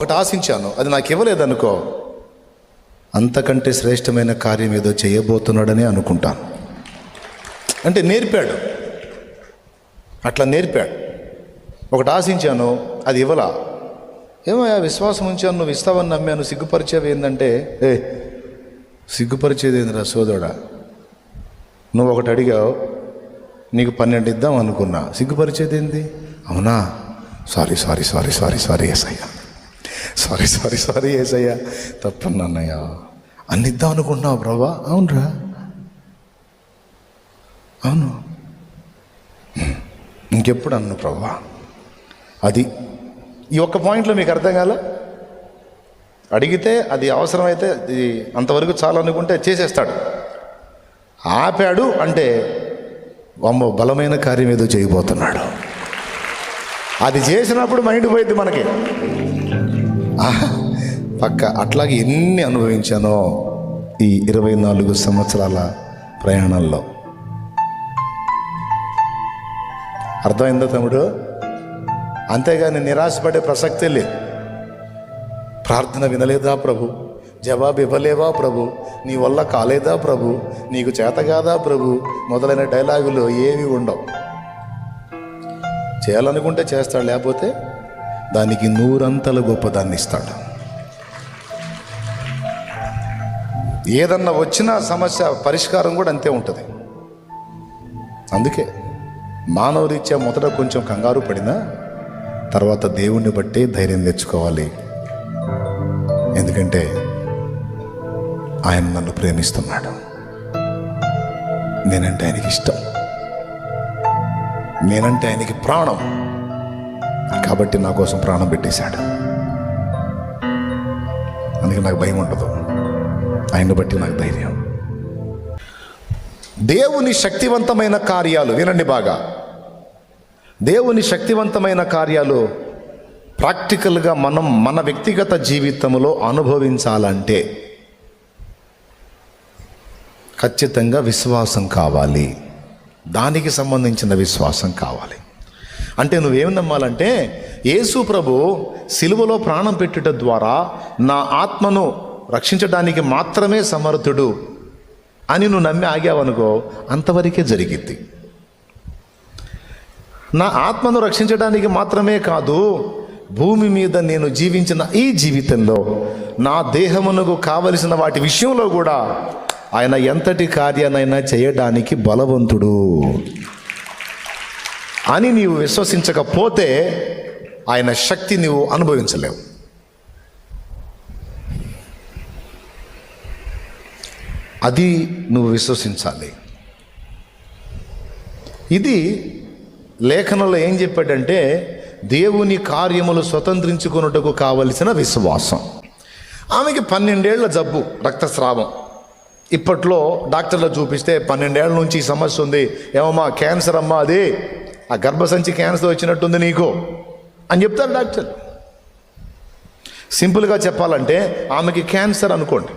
ఒకటి ఆశించాను, అది నాకు ఇవ్వలేదనుకో, అంతకంటే శ్రేష్టమైన కార్యం ఏదో చేయబోతున్నాడని అనుకుంటాను. అంటే నేర్పాడు, అట్లా నేర్పాడు. ఒకటి ఆశించాను, అది ఇవ్వలా. ఏమయ్యా విశ్వాసం ఉంచాను, నువ్వు ఇస్తావని నమ్మాను, సిగ్గుపరిచేవి ఏంటంటే, సిగ్గుపరిచేది ఏందిరా సోదరుడా, నువ్వు ఒకటి అడిగావు, నీకు 12 ఇద్దాం అనుకున్నా, సిగ్గుపరిచేది ఏంది? అవునా, సారీ ఏసయ్యా, సారీ ఏసయ్యా, తప్పన్నా అన్నయ్య, అన్ని ఇద్దాం అనుకుంటున్నావు ప్రభా? అవునరా, అవును, ఇంకెప్పుడు అన్ను ప్రభా. అది ఈ ఒక్క పాయింట్లో మీకు అర్థం కాల? అడిగితే అది అవసరమైతే అంతవరకు చాలు అనుకుంటే చేసేస్తాడు. ఆపాడు అంటే అమ్మో బలమైన కార్యం ఏదో చేయబోతున్నాడు. అది చేసినప్పుడు మైండ్ పోయింది మనకి. పక్క అట్లాగే ఎన్ని అనుభవించానో ఈ 24 సంవత్సరాల ప్రయాణంలో. అర్థమైందా తమ్ముడు? అంతేగాని నిరాశపడే ప్రసక్తే లేదు. ప్రార్థన వినలేదా ప్రభు, జవాబు ఇవ్వలేవా ప్రభు, నీ వల్ల కాలేదా ప్రభు, నీకు చేత కాదా ప్రభు మొదలైన డైలాగులు ఏవి ఉండవు. చేయాలనుకుంటే చేస్తాడు, లేకపోతే దానికి 100 గొప్పదాన్ని ఇస్తాడు. ఏదన్నా వచ్చిన సమస్య పరిష్కారం కూడా అంతే ఉంటుంది. అందుకే మానవరీత్యా మొదట కొంచెం కంగారు పడినా తర్వాత దేవుణ్ణి బట్టి ధైర్యం తెచ్చుకోవాలి. ఎందుకంటే ఆయన నన్ను ప్రేమిస్తున్నాడు, నేనంటే ఆయనకి ఇష్టం, నేనంటే ఆయనకి ప్రాణం, కాబట్టి నా కోసం ప్రాణం పెట్టేశాడు. అందుకే నాకు భయం ఉండదు, ఆయన్ని బట్టి నాకు ధైర్యం. దేవుని శక్తివంతమైన కార్యాలు వినండి బాగా. దేవుని శక్తివంతమైన కార్యాలు ప్రాక్టికల్గా మనం మన వ్యక్తిగత జీవితంలో అనుభవించాలంటే ఖచ్చితంగా విశ్వాసం కావాలి. దానికి సంబంధించిన విశ్వాసం కావాలి. అంటే నువ్వేం నమ్మాలంటే యేసు ప్రభు సిలువలో ప్రాణం పెట్టుట ద్వారా నా ఆత్మను రక్షించడానికి మాత్రమే సమర్థుడు అని నువ్వు నమ్మి ఆగావనుకో, అంతవరకే జరిగిద్ది. నా ఆత్మను రక్షించడానికి మాత్రమే కాదు, భూమి మీద నేను జీవించిన ఈ జీవితంలో నా దేహమునకు కావలసిన వాటి విషయంలో కూడా ఆయన ఎంతటి కార్యానైనా చేయడానికి బలవంతుడు అని నీవు విశ్వసించకపోతే ఆయన శక్తి నీవు అనుభవించలేవు. అది నువ్వు విశ్వసించాలి. ఇది లేఖనంలో ఏం చెప్పాడంటే దేవుని కార్యములు స్వతంత్రించుకొనుటకు కావలసిన విశ్వాసం. ఆమెకి 12 ఏళ్ల జబ్బు, రక్తస్రావం. ఇప్పట్లో డాక్టర్లు చూపిస్తే 12 ఏళ్ల నుంచి ఈ సమస్య ఉంది, ఏమమ్మా క్యాన్సర్ అమ్మా, అదే ఆ గర్భసంచి క్యాన్సర్ వచ్చినట్టుంది నీకు అని చెప్తారు డాక్టర్. సింపుల్గా చెప్పాలంటే ఆమెకి క్యాన్సర్ అనుకోండి.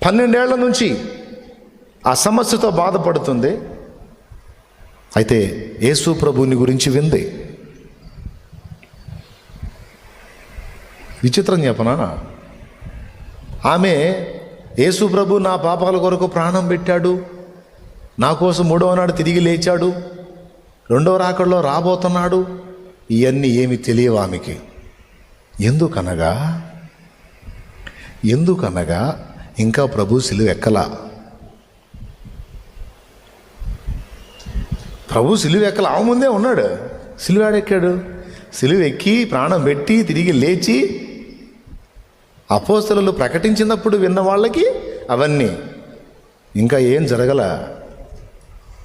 12 ఏళ్ల నుంచి ఆ సమస్యతో బాధపడుతుంది. అయితే యేసు ప్రభుని గురించి వింది. విచిత్రం చెప్పనా, ఆమె యేసు ప్రభు నా పాపాల కొరకు ప్రాణం పెట్టాడు, నా కోసం 3వ నాడు తిరిగి లేచాడు, 2వ రాకడలో రాబోతున్నాడు, ఇవన్నీ ఏమి తెలియవు ఆమెకి. ఎందుకనగా ఇంకా ప్రభు సిలువ ఎక్కలా. ప్రభు సిలువ ఎక్కల, ఆమె ముందే ఉన్నాడు. సిలువ ఎక్కాడు, సిలువ ఎక్కి ప్రాణం పెట్టి తిరిగి లేచి అపోస్తలులు ప్రకటించినప్పుడు విన్న వాళ్ళకి అవన్నీ ఇంకా ఏం జరగల.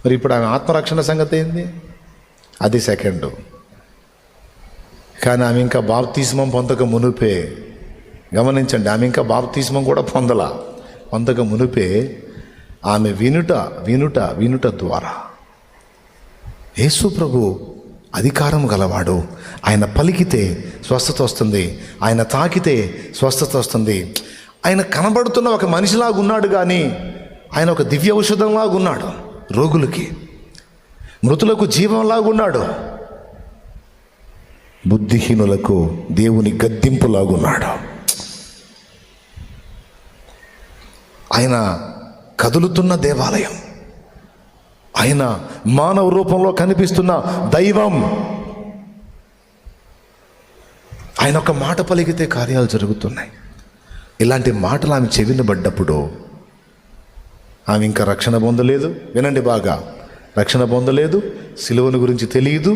మరి ఇప్పుడు ఆమె ఆత్మరక్షణ సంగతి ఏంది? అది సెకండ్. కానీ ఆమె ఇంకా బాప్తిస్మం పొందక మునుపే, గమనించండి, ఆమె ఇంకా బాప్తిస్మం కూడా పొందక మునుపే ఆమె వినుట ద్వారా యేసు ప్రభు అధికారం గలవాడు. ఆయన పలికితే స్వస్థత వస్తుంది, ఆయన తాకితే స్వస్థత వస్తుంది. ఆయన కనబడుతున్న ఒక మనిషిలాగా ఉన్నాడు, కానీ ఆయన ఒక దివ్య ఔషధంలాగా ఉన్నాడు. రోగులకి, మృతులకు జీవంలాగా ఉన్నాడు. బుద్ధిహీనులకు దేవుని గద్దింపులాగున్నాడు. ఆయన కదులుతున్న దేవాలయం, ఆయన మానవ రూపంలో కనిపిస్తున్న దైవం. ఆయన ఒక మాట పలికితే కార్యాలు జరుగుతున్నాయి. ఇలాంటి మాటలు ఆమె చెవిన పడ్డప్పుడు ఆమె ఇంకా రక్షణ పొందలేదు. వినండి బాగా, రక్షణ పొందలేదు, సిలువను గురించి తెలియదు,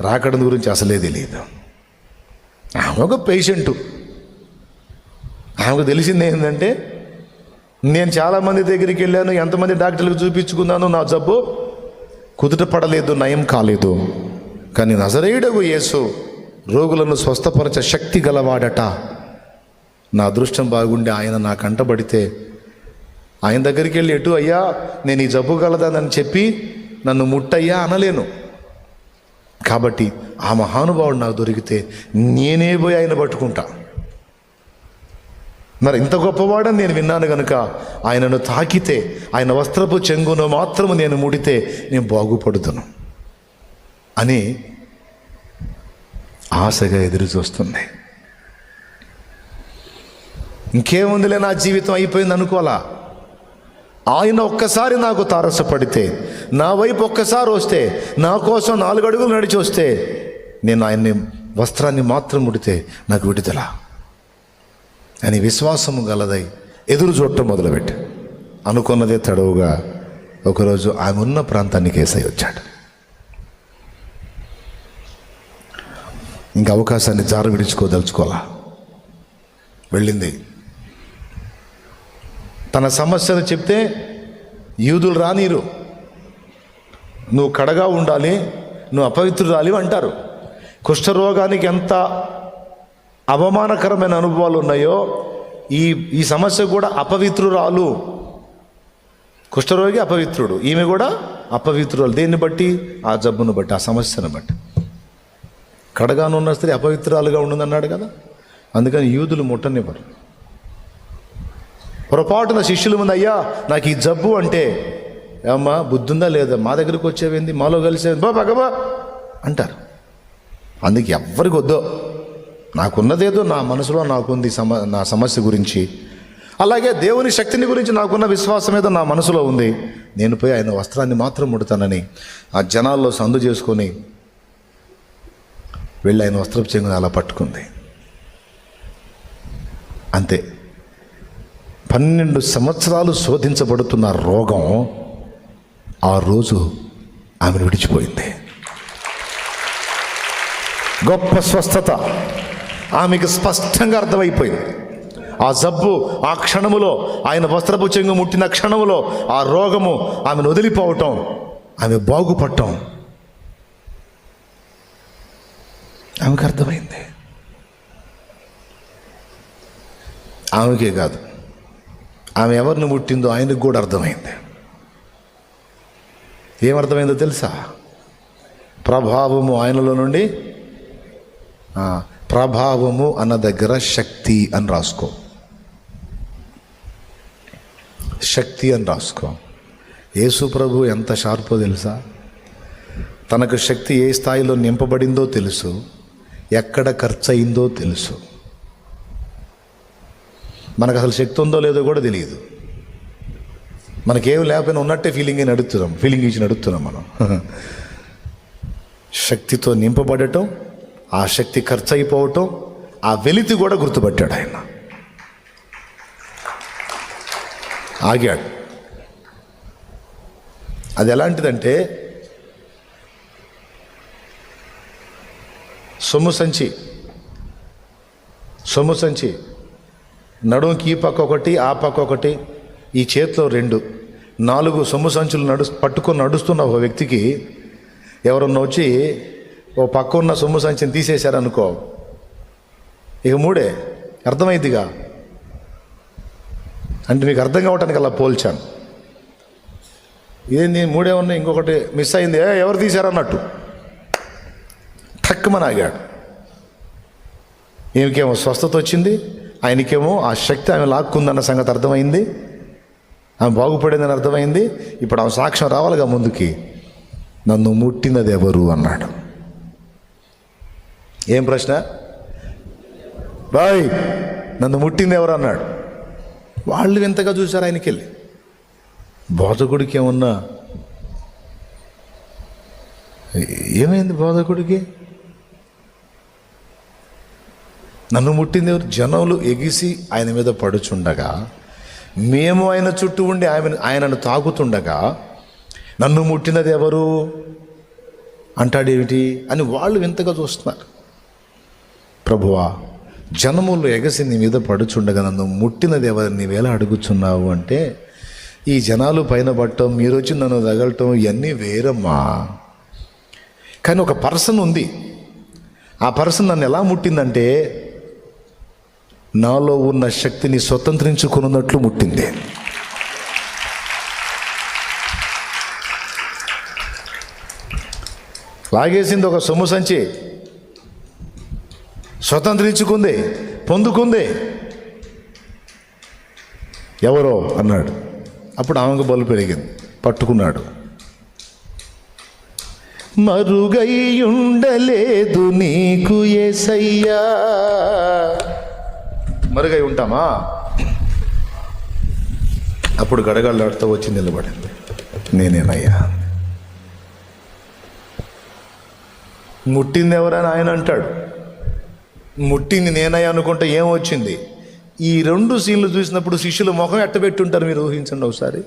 రాకడం గురించి అసలే తెలియదు. ఆమె ఒక పేషెంటు. ఆమెకు తెలిసింది ఏంటంటే, నేను చాలామంది దగ్గరికి వెళ్ళాను, ఎంతమంది డాక్టర్లకు చూపించుకున్నాను, నా జబ్బు కుదుట పడలేదు, నయం కాలేదు. కానీ నజరేయుడగు యేసు రోగులను స్వస్థపరచ శక్తి గలవాడట. నా అదృష్టం బాగుండి ఆయన నా కంటబడితే ఆయన దగ్గరికి వెళ్ళి, ఎటు అయ్యా నేను ఈ జబ్బు గలదానని చెప్పి నన్ను ముట్టయ్యా అనలేను. కాబట్టి ఆ మహానుభావుడు నాకు దొరికితే నేనే పోయి ఆయన పట్టుకుంటా. మరి ఇంత గొప్పవాడని నేను విన్నాను కనుక ఆయనను తాకితే, ఆయన వస్త్రపు చెంగును మాత్రము నేను ముడితే నేను బాగుపడుతును అని ఆశగా ఎదురు చూస్తుంది. ఇంకేముందిలే, నా జీవితం అయిపోయింది అనుకోవాలా. ఆయన ఒక్కసారి నాకు తారసపడితే, నా వైపు ఒక్కసారి వస్తే, నా కోసం 4 అడుగులు నడిచి వస్తే, నేను ఆయన్ని వస్త్రాన్ని మాత్రం ముడితే నాకు విడుదల అని విశ్వాసము గలదై ఎదురు చూడటం మొదలుపెట్టి అనుకున్నదే తడవుగా ఒకరోజు ఆమె ఉన్న ప్రాంతానికి యేసయ్య వచ్చాడు. ఇంకా అవకాశాన్ని జార విడుచుకోదలుచుకోవాలా. వెళ్ళింది. తన సమస్యను చెప్తే యూదులు రానీరు, నువ్వు కడగా ఉండాలి, నువ్వు అపవిత్రురాలి అంటారు. కుష్ఠరోగానికి ఎంత అవమానకరమైన అనుభవాలు ఉన్నాయో ఈ సమస్య కూడా అపవిత్రురాలు. కుష్ఠరోగి అపవిత్రుడు, ఈమె కూడా అపవిత్రురాలు. దేన్ని బట్టి? ఆ జబ్బును బట్టి, ఆ సమస్యను బట్టి. కడగానున్న స్త్రీ అపవిత్రాలుగా ఉంటుందన్నాడు కదా, అందుకని యూదులు ముట్టనివ్వరు. పొరపాటున శిష్యుల ముందు, అయ్యా నాకు ఈ జబ్బు అంటే, ఏమ్మా బుద్ధుందా లేదా, మా దగ్గరికి వచ్చేవేంది, మాలో కలిసేది బగబా అంటారు. అందుకే ఎవ్వరికి వద్దో, నాకున్నదేదో నా మనసులో నాకుంది నా సమస్య గురించి, అలాగే దేవుని శక్తిని గురించి నాకున్న విశ్వాసం ఏదో నా మనసులో ఉంది, నేను పోయి ఆయన వస్త్రాన్ని మాత్రం ముడతానని ఆ జనాల్లో సందు చేసుకొని వెళ్ళి ఆయన వస్త్రపు చెంగుని అలా పట్టుకుంది. అంతే. 12 సంవత్సరాలు శోధించబడుతున్న రోగం ఆ రోజు ఆమెను విడిచిపోయింది. గొప్ప స్వస్థత ఆమెకు స్పష్టంగా అర్థమైపోయింది. ఆ జబ్బు ఆ క్షణములో, ఆయన వస్త్రపు చెంగు ముట్టిన క్షణములో ఆ రోగము ఆమెను వదిలిపోవటం, ఆమె బాగుపడటం ఆమెకు అర్థమైంది. ఆమెకే కాదు, ఆమె ఎవరిని ముట్టిందో ఆయనకు కూడా అర్థమైంది. ఏమర్థమైందో తెలుసా? ప్రభావము ఆయనలో నుండి, ప్రభావము అన్న దగ్గర శక్తి అని రాసుకో, శక్తి అని రాసుకో. యేసు ప్రభు ఎంత షార్పో తెలుసా? తనకు శక్తి ఏ స్థాయిలో నింపబడిందో తెలుసు, ఎక్కడ ఖర్చు అయిందో తెలుసు. మనకు అసలు శక్తి ఉందో లేదో కూడా తెలియదు. మనకేం లేకపోయినా ఉన్నట్టే ఫీలింగ్ ఇచ్చి నడుస్తున్నాం మనం. శక్తితో నింపబడటం, ఆ శక్తి ఖర్చు అయిపోవటం, ఆ వెలితి కూడా గుర్తుపట్టాడు ఆయన. ఆగాడు. అది ఎలాంటిదంటే, సొమ్ము సంచి నడుముకి ఈ పక్క ఒకటి, ఆ పక్క ఒకటి, ఈ చేతిలో 2, 4 సొమ్ము సంచులు పట్టుకొని నడుస్తున్న ఒక వ్యక్తికి ఎవరన్నా వచ్చి ఓ పక్క ఉన్న సొమ్ము సంచిని తీసేశారనుకో, ఇక 3 అర్థమైందిగా. అంటే మీకు అర్థం కావటానికి అలా పోల్చాను. ఇదేంది 3 ఉన్నాయి, ఇంకొకటి మిస్ అయింది, ఎవరు తీశారన్నట్టు ఠక్కుమని ఆగాడు. ఈమెకేమో స్వస్థత వచ్చింది, ఆయనకేమో ఆ శక్తి ఆమె లాక్కుందన్న సంగతి అర్థమైంది, ఆమె బాగుపడిందని అర్థమైంది. ఇప్పుడు ఆమె సాక్ష్యం రావాలిగా ముందుకి, నన్ను ముట్టినది ఎవరు అన్నాడు. ఏం ప్రశ్న? బాయ్ నన్ను ముట్టింది ఎవరు అన్నాడు. వాళ్ళు వింతగా చూశారు ఆయనకి వెళ్ళి. బోధకుడికి ఏమన్నా ఏమైంది? బోధకుడికి నన్ను ముట్టింది ఎవరు? జనములు ఎగిసి ఆయన మీద పడుచుండగా, మేము ఆయన చుట్టూ ఉండి ఆయనను తాకుతుండగా నన్ను ముట్టినది ఎవరు అంటాడేమిటి అని వాళ్ళు వింతగా చూస్తున్నారు. ప్రభువా, జనములు ఎగసి నీ మీద పడుచుండగా నన్ను ముట్టినది ఎవరు నీవేలా అడుగుచున్నావు అంటే, ఈ జనాలు పైన పట్టడం, మీరు వచ్చి నన్ను తగలటం ఇవన్నీ వేరమ్మా. కానీ ఒక పర్సన్ ఉంది, ఆ పర్సన్ నన్ను ఎలా ముట్టిందంటే నాలో ఉన్న శక్తిని స్వతంత్రించుకున్నట్లు ముట్టింది. లాగేసింది ఒక సొమ్ము సంచి, స్వతంత్రించుకుంది, పొందుకుంది. ఎవరో అన్నాడు. అప్పుడు ఆమెకు బలు పెరిగింది, పట్టుకున్నాడు. మరుగై ఉండలేదు నీకు యేసయ్యా. మరుగై ఉంటామా? అప్పుడు గడగడలాడుతూ వచ్చి నిలబడింది. నేనేనయ్యా. ముట్టింది ఎవరని ఆయన అంటాడు. ముట్టింది నేనయ్యా అనుకుంటే ఏమొచ్చింది? ఈ రెండు సీన్లు చూసినప్పుడు శిష్యులు ముఖం ఎట్టబెట్టుంటారు మీరు ఊహించండి ఒకసారి.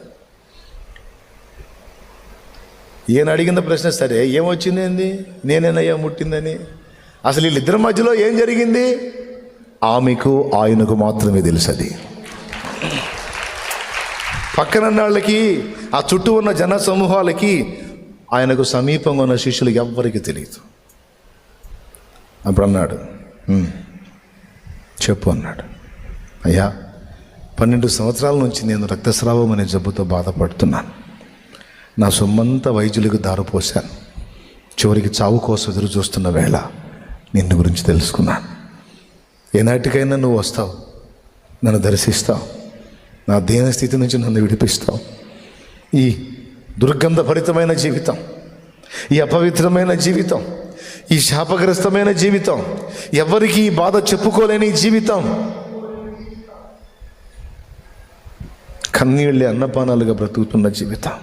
ఈయన అడిగిన ప్రశ్న సరే, ఏమొచ్చింది ఏంది? నేనేనయ్యా ముట్టిందని. అసలు వీళ్ళిద్దరి మధ్యలో ఏం జరిగింది? ఆమెకు ఆయనకు మాత్రమే తెలుసు. అది పక్కన వాళ్ళకి, ఆ చుట్టూ ఉన్న జన సమూహాలకి, ఆయనకు సమీపంగా ఉన్న శిష్యులకి ఎవ్వరికి తెలియదు. అప్పుడు అన్నాడు, చెప్పు అన్నాడు. అయ్యా, 12 సంవత్సరాల నుంచి నేను రక్తస్రావం అనే జబ్బుతో బాధపడుతున్నాను. నా సొమ్మంతా వైద్యులకు దారిపోశాను. చివరికి చావు కోసం ఎదురు చూస్తున్న వేళ నిన్ను గురించి తెలుసుకున్నాను. ఏనాటికైనా నువ్వు వస్తావు, నన్ను దర్శిస్తావు, నా దీన స్థితి నుంచి నన్ను విడిపిస్తావు. ఈ దుర్గంధభరితమైన జీవితం, ఈ అపవిత్రమైన జీవితం, ఈ శాపగ్రస్తమైన జీవితం, ఎవరికి ఈ బాధ చెప్పుకోలేని జీవితం, కన్నీళ్ళే అన్నపానాలుగా బ్రతుకుతున్న జీవితం,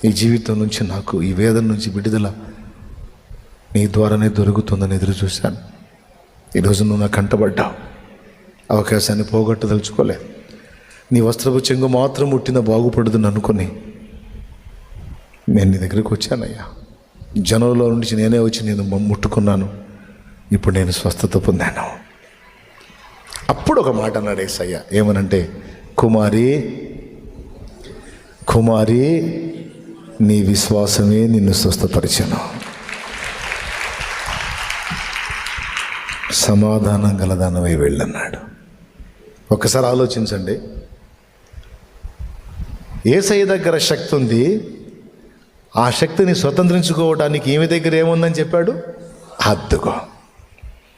ఈ జీవితం నుంచి నాకు, ఈ వేదన నుంచి విడుదల నీ ద్వారానే దొరుకుతుందని ఎదురు చూశాను. ఈరోజు నువ్వు నాకు కంటబడ్డావు. అవకాశాన్ని పోగొట్టదలుచుకోలే. నీ వస్త్రపు చెంగు మాత్రం ముట్టిన బాగుపడదని అనుకుని నేను నీ దగ్గరికి వచ్చానయ్యా. జనంలో నుంచి నేనే వచ్చి నేను ముట్టుకున్నాను. ఇప్పుడు నేను స్వస్థత పొందాను. అప్పుడు ఒక మాట అన్నాడు యేసయ్య. ఏమనంటే, కుమారి కుమారి, నీ విశ్వాసమే నిన్ను స్వస్థపరిచాను. సమాధానం గలదానమై వెళ్ళన్నాడు. ఒక్కసారి ఆలోచించండి. యేసయ్య దగ్గర శక్తి ఉంది. ఆ శక్తిని స్వతంత్రించుకోవడానికి ఈమె దగ్గర ఏముందని చెప్పాడు? అద్దుకో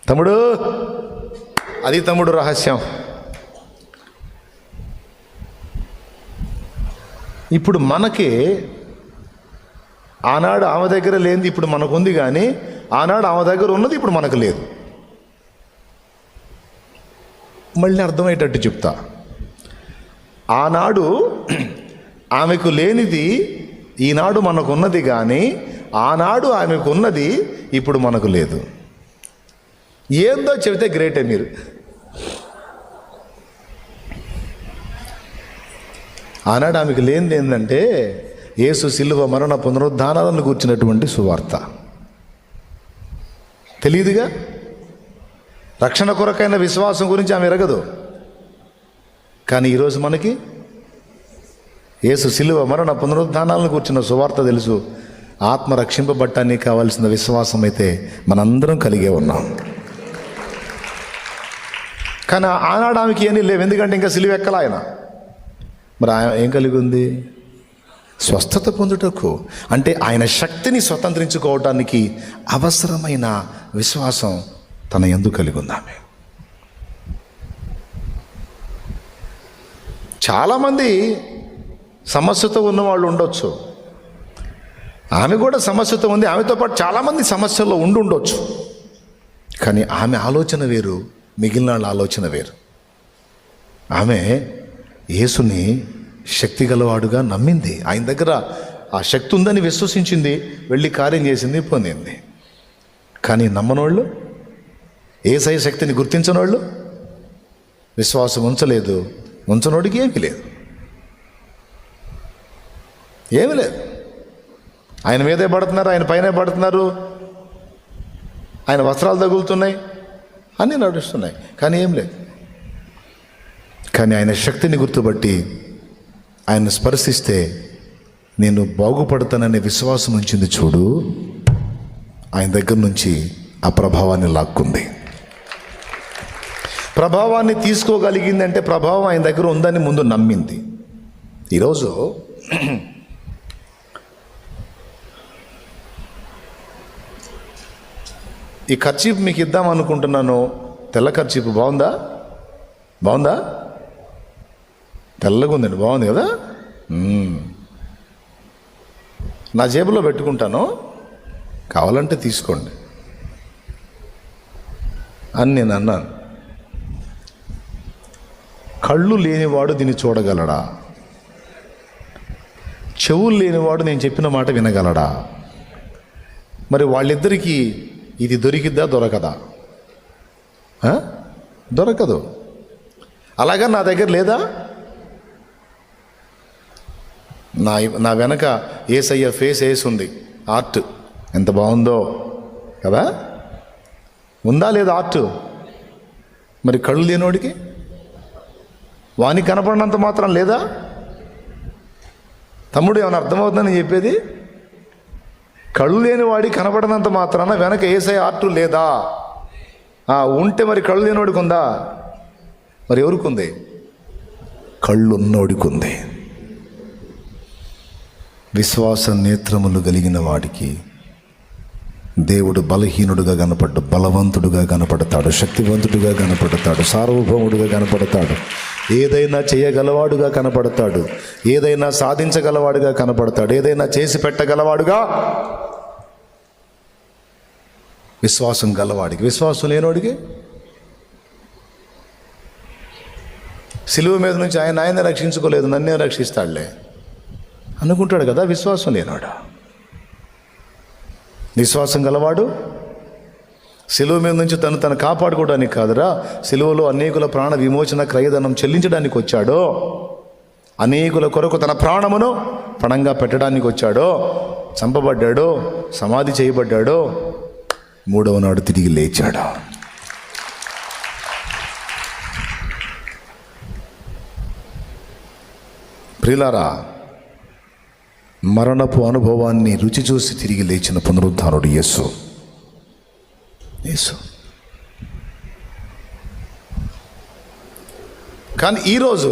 తమ్ముడు. అది తమ్ముడు రహస్యం. ఇప్పుడు మనకి ఆనాడు ఆమె దగ్గర లేనిది ఇప్పుడు మనకుంది, కానీ ఆనాడు ఆమె దగ్గర ఉన్నది ఇప్పుడు మనకు లేదు. మళ్ళీ అర్థమయ్యేటట్టు చెప్తా. ఆనాడు ఆమెకు లేనిది ఈనాడు మనకున్నది, కానీ ఆనాడు ఆమెకు ఉన్నది ఇప్పుడు మనకు లేదు. ఏందో చెబితే గ్రేటే మీరు. ఆనాడు ఆమెకు లేనిది ఏంటంటే యేసు సిలువ మరణ పునరుద్ధానాలను కూర్చున్నటువంటి సువార్త. తెలియదుగా. రక్షణ కొరకైన విశ్వాసం గురించి ఆమె ఎరగదు. కానీ ఈరోజు మనకి యేసు సిలువ మరణ పునరుద్ధానాలను కూర్చున్న సువార్త తెలుసు. ఆత్మ రక్షింపబట్టానికి కావాల్సిన విశ్వాసం అయితే మనందరం కలిగే ఉన్నాం. కానీ ఆనాడు ఆమెకి ఏమీ లేవు, ఎందుకంటే ఇంకా సిలువ ఎక్కల ఆయన. మరి ఆయన ఏం కలిగి ఉంది? స్వస్థత పొందుటకు, అంటే ఆయన శక్తిని స్వతంత్రించుకోవటానికి అవసరమైన విశ్వాసం తన యందు కలిగి ఉంది ఆమె. చాలామంది సమస్యతో ఉన్నవాళ్ళు ఉండొచ్చు, ఆమె కూడా సమస్యతో ఉంది, ఆమెతో పాటు చాలామంది సమస్యల్లో ఉండొచ్చు. కానీ ఆమె ఆలోచన వేరు, మిగిలిన వాళ్ళ ఆలోచన వేరు. ఆమె యేసుని శక్తి గలవాడుగా నమ్మింది, ఆయన దగ్గర ఆ శక్తి ఉందని విశ్వసించింది, వెళ్ళి కార్యం చేసింది, పొందింది. కానీ నమ్మనోళ్ళు, యేసయ్య శక్తిని గుర్తించనోళ్ళు విశ్వాసం ఉంచలేదు. ఉంచనోడికి ఏమీ లేదు, ఏమీ లేదు. ఆయన మీదే పడుతున్నారు, ఆయన పైనే పడుతున్నారు, ఆయన వస్త్రాలు తగులుతున్నాయి, అన్నీ నడుస్తున్నాయి, కానీ ఏం లేదు. కానీ ఆయన శక్తిని గుర్తుపట్టి ఆయన స్పర్శిస్తే నేను బాగుపడతాననే విశ్వాసం ఉంచింది చూడు, ఆయన దగ్గర నుంచి ఆ ప్రభావాన్ని లాక్కుంది. ప్రభావాన్ని తీసుకోగలిగింది అంటే ప్రభావం ఆయన దగ్గర ఉందని ముందు నమ్మింది. ఈరోజు ఈ ఖర్చీపు మీకు ఇద్దాం అనుకుంటున్నాను. తెల్ల ఖర్చీపు బాగుందా? బాగుందా? తెల్లగా ఉందండి, బాగుంది కదా. నా జేబులో పెట్టుకుంటాను, కావాలంటే తీసుకోండి అని నేను అన్నాను. కళ్ళు లేనివాడు దీన్ని చూడగలడా? చెవులు లేనివాడు నేను చెప్పిన మాట వినగలడా? మరి వాళ్ళిద్దరికీ ఇది దొరికిద్దా? దొరకదా? దొరకదు. అలాగా నా దగ్గర లేదా? నా వెనక యేసయ్య ఫేస్ వేసి ఉంది, ఆర్ట్ ఎంత బాగుందో కదా, ఉందా లేదా ఆర్ట్? మరి కళ్ళు లేనివాడికి, వానికి కనపడినంత మాత్రం లేదా? తమ్ముడు ఏమైనా అర్థమవుతుందని చెప్పేది? కళ్ళు లేని వాడికి కనపడినంత మాత్రాన వెనక యేసయ్య ఆర్ట్ లేదా? ఉంటే మరి కళ్ళు లేనివాడికి ఉందా? మరి ఎవరికి ఉంది? కళ్ళు ఉన్నోడికి ఉంది. విశ్వాస నేత్రములు కలిగిన వాడికి దేవుడు బలహీనుడుగా కనపడ్డు, బలవంతుడుగా కనపడతాడు, శక్తివంతుడుగా కనపడతాడు, సార్వభౌముడుగా కనపడతాడు, ఏదైనా చేయగలవాడుగా కనపడతాడు, ఏదైనా సాధించగలవాడుగా కనపడతాడు, ఏదైనా చేసి పెట్టగలవాడుగా. విశ్వాసం గలవాడికి, విశ్వాసం లేనివాడికి సిలువ మీద నుంచి ఆయన రక్షించుకోలేదు, నన్నే రక్షిస్తాడులే అనుకుంటాడు కదా. విశ్వాసం లేనివాడు. విశ్వాసం గలవాడు సిలువ మీద నుంచి తను కాపాడుకోవడానికి కాదురా, సిలువలో అనేకుల ప్రాణ విమోచన క్రయధనం చెల్లించడానికి వచ్చాడో, అనేకుల కొరకు తన ప్రాణమును పణంగా పెట్టడానికి వచ్చాడో, చంపబడ్డాడో, సమాధి చేయబడ్డాడో, మూడవ నాడు తిరిగి లేచాడు. ప్రియులారా, మరణపు అనుభవాన్ని రుచి చూసి తిరిగి లేచిన పునరుద్ధానుడు యేసు. కానీ ఈరోజు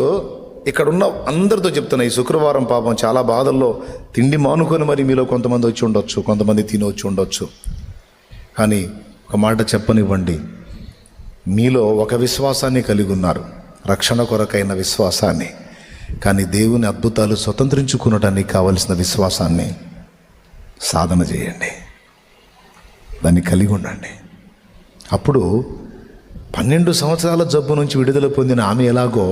ఇక్కడున్న అందరితో చెప్తున్నా, ఈ శుక్రవారం పాపం చాలా బాధల్లో తిండి మానుకొని మరి మీలో కొంతమంది వచ్చి ఉండొచ్చు, కొంతమంది తినొచ్చి ఉండొచ్చు. కానీ ఒక మాట చెప్పనివ్వండి, మీలో ఒక విశ్వాసాన్ని కలిగి ఉన్నారు, రక్షణ కొరకైన విశ్వాసాన్ని. కానీ దేవుని అద్భుతాలు స్వతంత్రించుకునడానికి కావలసిన విశ్వాసాన్ని సాధన చేయండి, దాన్ని కలిగి ఉండండి. అప్పుడు 12 సంవత్సరాల జబ్బు నుంచి విడుదల పొందిన ఆమె ఎలాగో,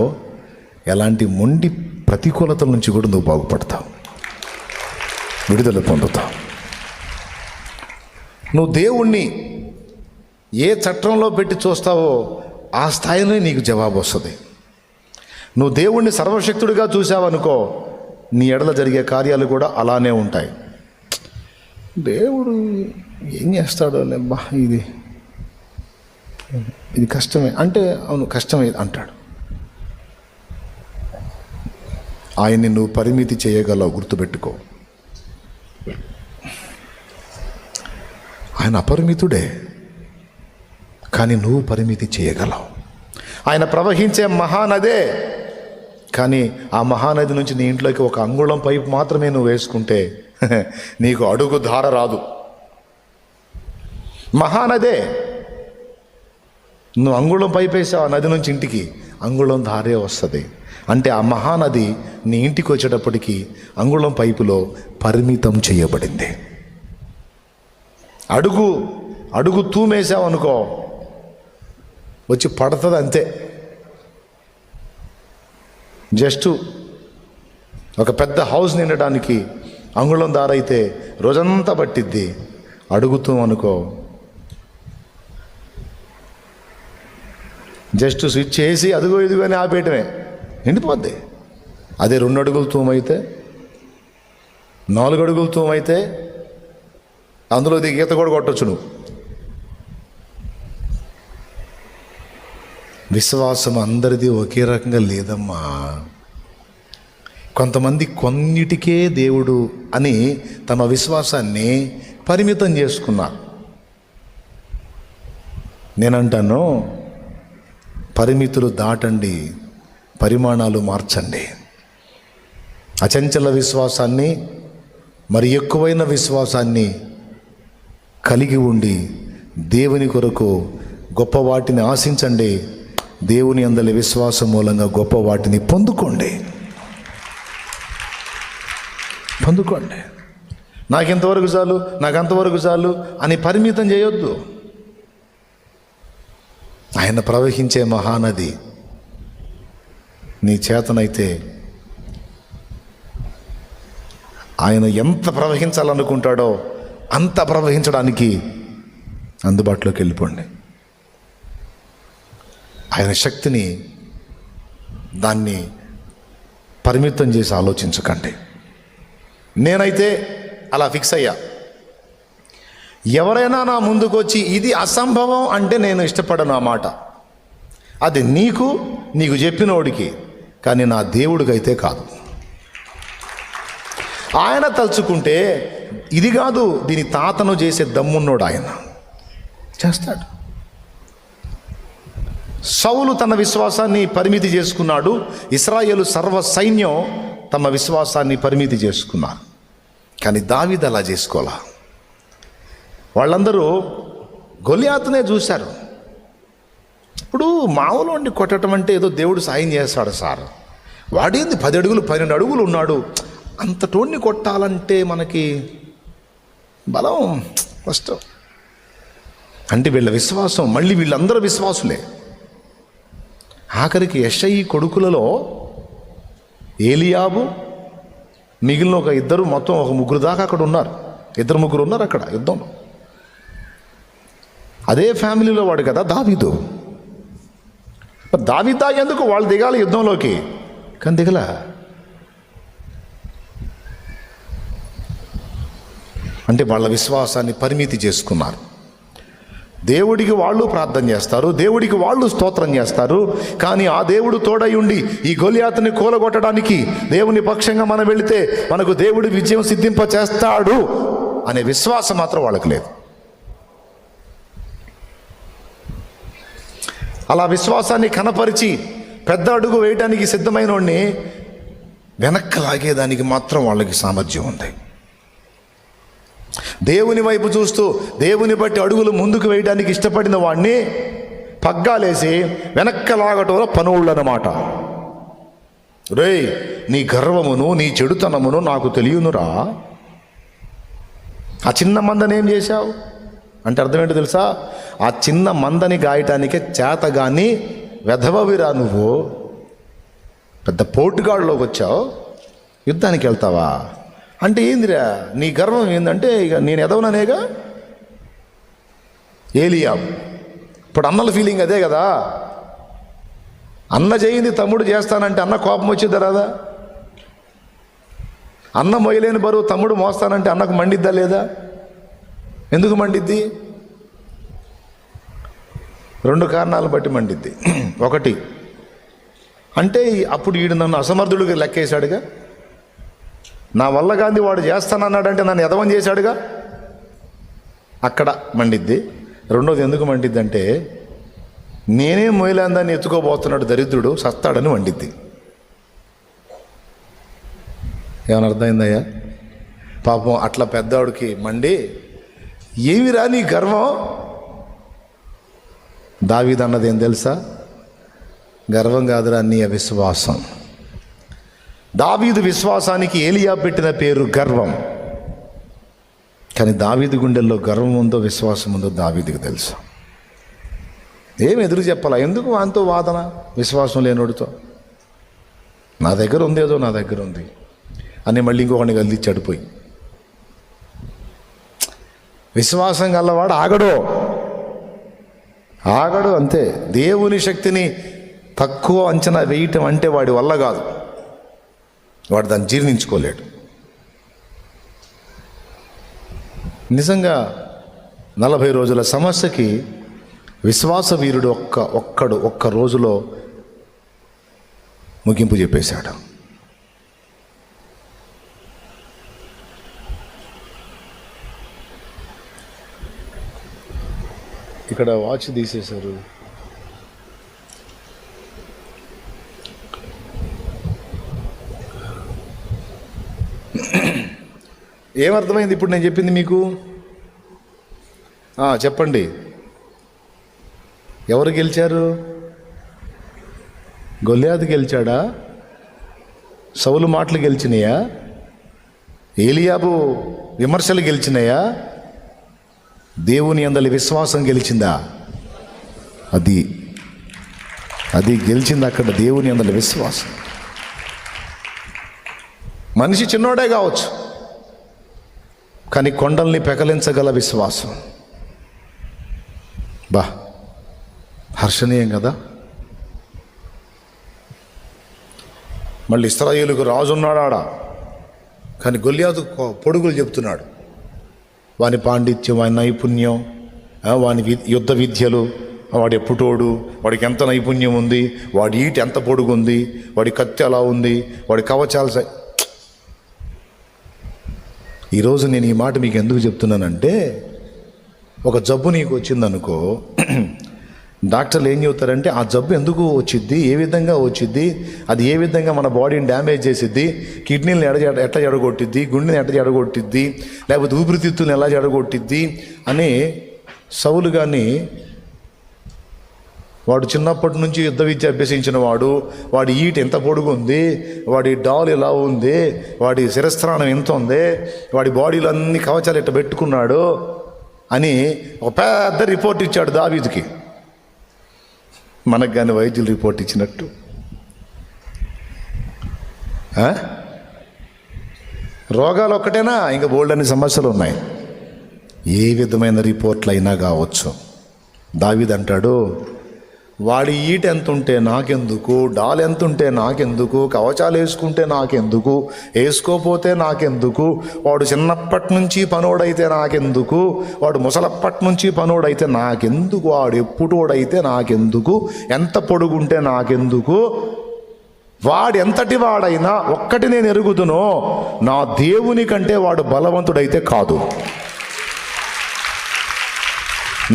ఎలాంటి మొండి ప్రతికూలతల నుంచి కూడా నువ్వు బాగుపడతావు, విడుదల పొందుతావు. నువ్వు దేవుణ్ణి ఏ చట్టంలో పెట్టి చూస్తావో ఆ స్థాయిలో నీకు జవాబు వస్తుంది. నువ్వు దేవుణ్ణి సర్వశక్తుడిగా చూసావనుకో, నీ ఎడల జరిగే కార్యాలు కూడా అలానే ఉంటాయి. దేవుడు ఏం చేస్తాడో బా, ఇది కష్టమే అంటే, అవును కష్టమే అంటాడు. ఆయన్ని నువ్వు పరిమితి చేయగలవు, గుర్తుపెట్టుకో. ఆయన అపరిమితుడే, కానీ నువ్వు పరిమితి చేయగలవు. ఆయన ప్రవహించే మహానదే, కానీ ఆ మహానది నుంచి నీ ఇంట్లోకి ఒక అంగుళం పైపు మాత్రమే నువ్వు వేసుకుంటే నీకు అడుగు ధార రాదు. మహానదే, నువ్వు అంగుళం పైపు వేసావు ఆ నది నుంచి ఇంటికి, అంగుళం ధారే వస్తుంది. అంటే ఆ మహానది నీ ఇంటికి వచ్చేటప్పటికి అంగుళం పైపులో పరిమితం చేయబడింది. అడుగు తూమేసావు అనుకో, వచ్చి పడుతుంది అంతే. జస్ట్ ఒక పెద్ద హౌస్ నిండడానికి అంగుళం దారైతే రోజంతా పట్టిద్ది. అడుగుతూ అనుకో, జస్ట్ స్విచ్ చేసి అదుగో ఇదిగో అని ఆపేయటమే, నిండిపోద్ది. అదే 2 అడుగులు తూమైతే, 4 అడుగులు తూమైతే అందులో ఈత కూడా కొట్టొచ్చు నువ్వు. విశ్వాసం అందరిది ఒకే రకంగా లేదమ్మా. కొంతమంది కొన్నిటికే దేవుడు అని తమ విశ్వాసాన్ని పరిమితం చేసుకున్నారు. నేనంటాను, పరిమితులు దాటండి, పరిమాణాలు మార్చండి. అచంచల విశ్వాసాన్ని, మరి ఎక్కువైన విశ్వాసాన్ని కలిగి ఉండి దేవుని కొరకు గొప్ప వాటిని ఆశించండి. దేవుని అందలి విశ్వాసం మూలంగా గొప్ప వాటిని పొందుకోండి. నాకెంతవరకు చాలు, నాకు అంతవరకు చాలు అని పరిమితం చేయొద్దు. ఆయన ప్రవహించే మహానది నీ చేతనైతే ఆయన ఎంత ప్రవహించాలనుకుంటాడో అంత ప్రవహించడానికి అందుబాటులోకి వెళ్ళిపోండి. ఆయన శక్తిని, దాన్ని పరిమితం చేసి ఆలోచించకండి. నేనైతే అలా ఫిక్స్ అయ్యా. ఎవరైనా నా ముందుకు వచ్చి ఇది అసంభవం అంటే నేను ఇష్టపడను ఆ మాట. అది నీకు చెప్పినోడికి, కానీ నా దేవుడికైతే కాదు. ఆయన తలుచుకుంటే ఇది కాదు, దీని తాతను చేసే దమ్మున్నోడు ఆయన చేస్తాడు. సౌలు తన విశ్వాసాన్ని పరిమితి చేసుకున్నాడు. ఇశ్రాయేలు సర్వ సైన్యం తమ విశ్వాసాన్ని పరిమితి చేసుకున్నారు. కానీ దావీదు అలా చేసుకోవాలా. వాళ్ళందరూ గొలియాతునే చూశారు. ఇప్పుడు మామూలు కొట్టడం అంటే ఏదో దేవుడు సాయం చేస్తాడు సార్, వాడేంది 10 అడుగులు 12 అడుగులు ఉన్నాడు, అంత టోన్ని కొట్టాలంటే మనకి బలం కష్టం. అంటే వీళ్ళ విశ్వాసం, మళ్ళీ వీళ్ళందరూ విశ్వాసులే. ఆఖరికి యెషయి కొడుకులలో ఏలియాబు, మిగిలిన ఒక 2, మొత్తం ఒక 3 దాకా అక్కడ ఉన్నారు. 2-3 ఉన్నారు అక్కడ యుద్ధంలో. అదే ఫ్యామిలీలో వాడు కదా దావీదు. దావీదు తాగేందుకు వాళ్ళు దిగాలి యుద్ధంలోకి, కానీ దిగల. అంటే వాళ్ళ విశ్వాసాన్ని పరిమితి చేసుకున్నారు. దేవుడికి వాళ్ళు ప్రార్థన చేస్తారు, దేవుడికి వాళ్ళు స్తోత్రం చేస్తారు, కానీ ఆ దేవుడు తోడై ఉండి ఈ గొలియాతుని కూలగొట్టడానికి దేవుని పక్షంగా మనం వెళితే మనకు దేవుడు విజయం సిద్ధింప చేస్తాడు అనే విశ్వాసం మాత్రం వాళ్ళకి లేదు. అలా విశ్వాసాన్ని కనపరిచి పెద్ద అడుగు వేయడానికి సిద్ధమైన వాడిని వెనక్కి లాగేదానికి మాత్రం వాళ్ళకి సామర్థ్యం ఉంది. దేవుని వైపు చూస్తూ దేవుని బట్టి అడుగులు ముందుకు వేయడానికి ఇష్టపడిన వాడిని పగ్గాలేసి వెనక్కి లాగటంలో పనుళ్ళు అన్నమాట. రేయ్, నీ గర్వమును నీ చెడుతనమును నాకు తెలియనురా. ఆ చిన్న మందని ఏం చేశావు అంటే అర్థం ఏంటో తెలుసా? ఆ చిన్న మందని గాయటానికే చేతగాని వెధవవిరా నువ్వు. పెద్ద పోటుగాళ్ళలోకి వచ్చావు, యుద్ధానికి వెళ్తావా అంటే ఏందిరా నీ గర్వం ఏందంటే ఇక నేను ఎదవననేగా. ఏలియాబు ఇప్పుడు అన్నల ఫీలింగ్ అదే కదా. అన్న చేయింది తమ్ముడు చేస్తానంటే అన్న కోపం వచ్చిద్దా రాదా? అన్న మొయ్యలేని బరువు తమ్ముడు మోస్తానంటే అన్నకు మండిద్దా లేదా? ఎందుకు మండిద్ది? 2 కారణాలను బట్టి మండిద్ది. ఒకటి అంటే అప్పుడు వీడు నన్ను అసమర్థుడిగా లెక్కేశాడుగా, నా వల్ల గాంధీ వాడు చేస్తానన్నాడంటే నన్ను ఎదవం చేశాడుగా, అక్కడ మండిద్ది. రెండోది ఎందుకు మండిద్ది అంటే నేనే మొయిలాందాన్ని ఎత్తుకోబోతున్నాడు దరిద్రుడు సస్తాడని మండిద్ది. ఏమన్నా అర్థమైందయ్యా? పాపం అట్లా పెద్దవాడికి మండి ఏమిరా నీ గర్వం? దావీదు అన్నది ఏం తెలుసా? గర్వం కాదురా నీ అవిశ్వాసం. దావీదు విశ్వాసానికి ఏలియా పెట్టిన పేరు గర్వం. కానీ దావీదు గుండెల్లో గర్వం ఉందో విశ్వాసం ఉందో దావీదుకి తెలుసు. ఏం ఎదురు చెప్పాలా? ఎందుకు వానితో వాదన? విశ్వాసం లేనోడితో నా దగ్గర ఉంది, ఏదో నా దగ్గర ఉంది అని మళ్ళీ ఇంకొకడిని కదిలిచ్చాడు పోయి. విశ్వాసం గల్లవాడు ఆగడు అంతే. దేవుని శక్తిని తక్కువ అంచనా వేయటం అంటే వాడి వల్ల కాదు. వాడు దాన్ని జీర్ణించుకోలేడు. నిజంగా 40 రోజుల సమస్యకి విశ్వాస వీరుడు ఒక్క రోజులో ముగింపు చెప్పేశాడు. ఇక్కడ వాచ్ తీసేశారు. ఏమర్థమైంది ఇప్పుడు నేను చెప్పింది మీకు? చెప్పండి. ఎవరు గెలిచారు? గొల్యాతు గెలిచాడా? సౌలు మాటలు గెలిచినాయా? ఏలియాబు విమర్శలు గెలిచినాయా? దేవుని యందలి విశ్వాసం గెలిచిందా? అది గెలిచింది అక్కడ. దేవుని యందలి విశ్వాసం. మనిషి చిన్నోడే కావచ్చు, కానీ కొండల్ని పెకలించగల విశ్వాసం హర్షణీయం కదా. మళ్ళీ ఇశ్రాయేలుకు రాజు ఉన్నాడు ఆడ, కానీ గొల్యాతు పొడుగులు చెప్తున్నాడు. వాని పాండిత్యం, వాని నైపుణ్యం, వాని యుద్ధ విద్యలు, వాడు ఎప్పుటోడు, వాడికి ఎంత నైపుణ్యం ఉంది, వాడి ఈట ఎంత పొడుగు ఉంది, వాడి కత్తి ఎలా ఉంది, వాడి కవచాలు. ఈరోజు నేను ఈ మాట మీకు ఎందుకు చెప్తున్నానంటే, ఒక జబ్బు నీకు వచ్చిందనుకో, డాక్టర్లు ఏం చెబుతారంటే ఆ జబ్బు ఎందుకు వచ్చిద్ది, ఏ విధంగా వచ్చిద్ది, అది ఏ విధంగా మన బాడీని డ్యామేజ్ చేసిద్ది, కిడ్నీలను ఎట్లా జడగొట్టిద్ది, గుండెని ఎట్లా జడగొట్టిద్ది, లేకపోతే ఊపిరితిత్తులను ఎలా జడగొట్టిద్ది అని. సౌలు గారిని వాడు చిన్నప్పటి నుంచి యుద్ధ విద్య అభ్యసించిన వాడి ఈట ఎంత పొడుగు ఉంది, వాడి డాల్ ఎలా ఉంది, వాడి శిరస్త్రాణం ఎంత ఉంది, వాడి బాడీలో అన్ని కవచాలు ఎట్లా పెట్టుకున్నాడు అని ఒక పెద్ద రిపోర్ట్ ఇచ్చాడు దావీదుకి. మనకు కానీ వైద్యులు రిపోర్ట్ ఇచ్చినట్టు రోగాలు ఒక్కటేనా? ఇంకా బోల్డ్ అన్ని సమస్యలు ఉన్నాయి. ఏ విధమైన రిపోర్ట్లు అయినా కావచ్చు. దావీదు అంటాడు, వాడి ఈట ఎంత ఉంటే నాకెందుకు, డాల్ ఎంత ఉంటే నాకెందుకు, కవచాలు వేసుకుంటే నాకెందుకు, వేసుకోపోతే నాకెందుకు, వాడు చిన్నప్పటి నుంచి పనోడైతే నాకెందుకు, వాడు ముసలప్పటి నుంచి పనోడైతే నాకెందుకు, వాడు ఎప్పుడోడైతే నాకెందుకు, ఎంత పొడుగుంటే నాకెందుకు, వాడు ఎంతటి వాడైనా ఒక్కటి నేను ఎరుగుదును, నా దేవుని కంటే వాడు బలవంతుడైతే కాదు,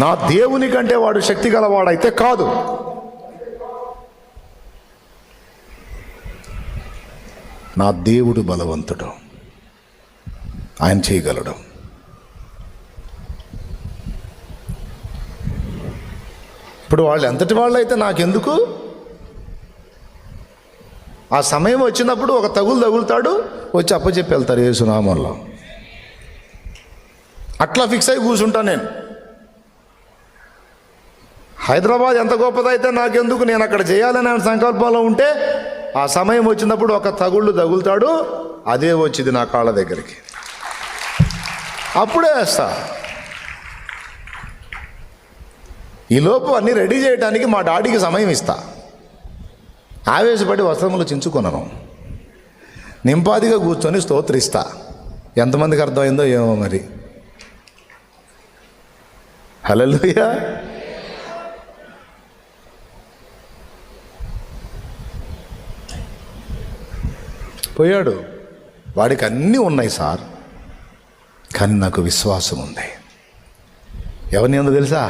నా దేవుని కంటే వాడు శక్తి గలవాడైతే కాదు. నా దేవుడు బలవంతుడు, ఆయన చేయగలడు. ఇప్పుడు వాళ్ళు ఎంతటి వాళ్ళు అయితే నాకెందుకు, ఆ సమయం వచ్చినప్పుడు ఒక తగులుతాడు, వచ్చి అప్పచెప్పి వెళ్తారు యేసునామంలో. అట్లా ఫిక్స్ అయి కూర్చుంటా నేను. హైదరాబాద్ ఎంత గొప్పదైతే నాకెందుకు, నేను అక్కడ చేయాలనే సంకల్పంలో ఉంటే ఆ సమయం వచ్చినప్పుడు ఒక తగులుతాడు, అదే వచ్చింది నా కాళ్ళ దగ్గరికి, అప్పుడే వేస్తా. ఈలోపు అన్నీ రెడీ చేయడానికి మా డాడీకి సమయం ఇస్తా. ఆవేశపడి వస్త్రములు చించుకొనను, నింపాదిగా కూర్చొని స్తోత్రిస్తా. ఎంతమందికి అర్థమైందో ఏమో మరి. హల్లెలూయా. పోయాడు, వాడికి అన్నీ ఉన్నాయి సార్, కానీ నాకు విశ్వాసం ఉంది. ఎవరిని ఉందో తెలుసా?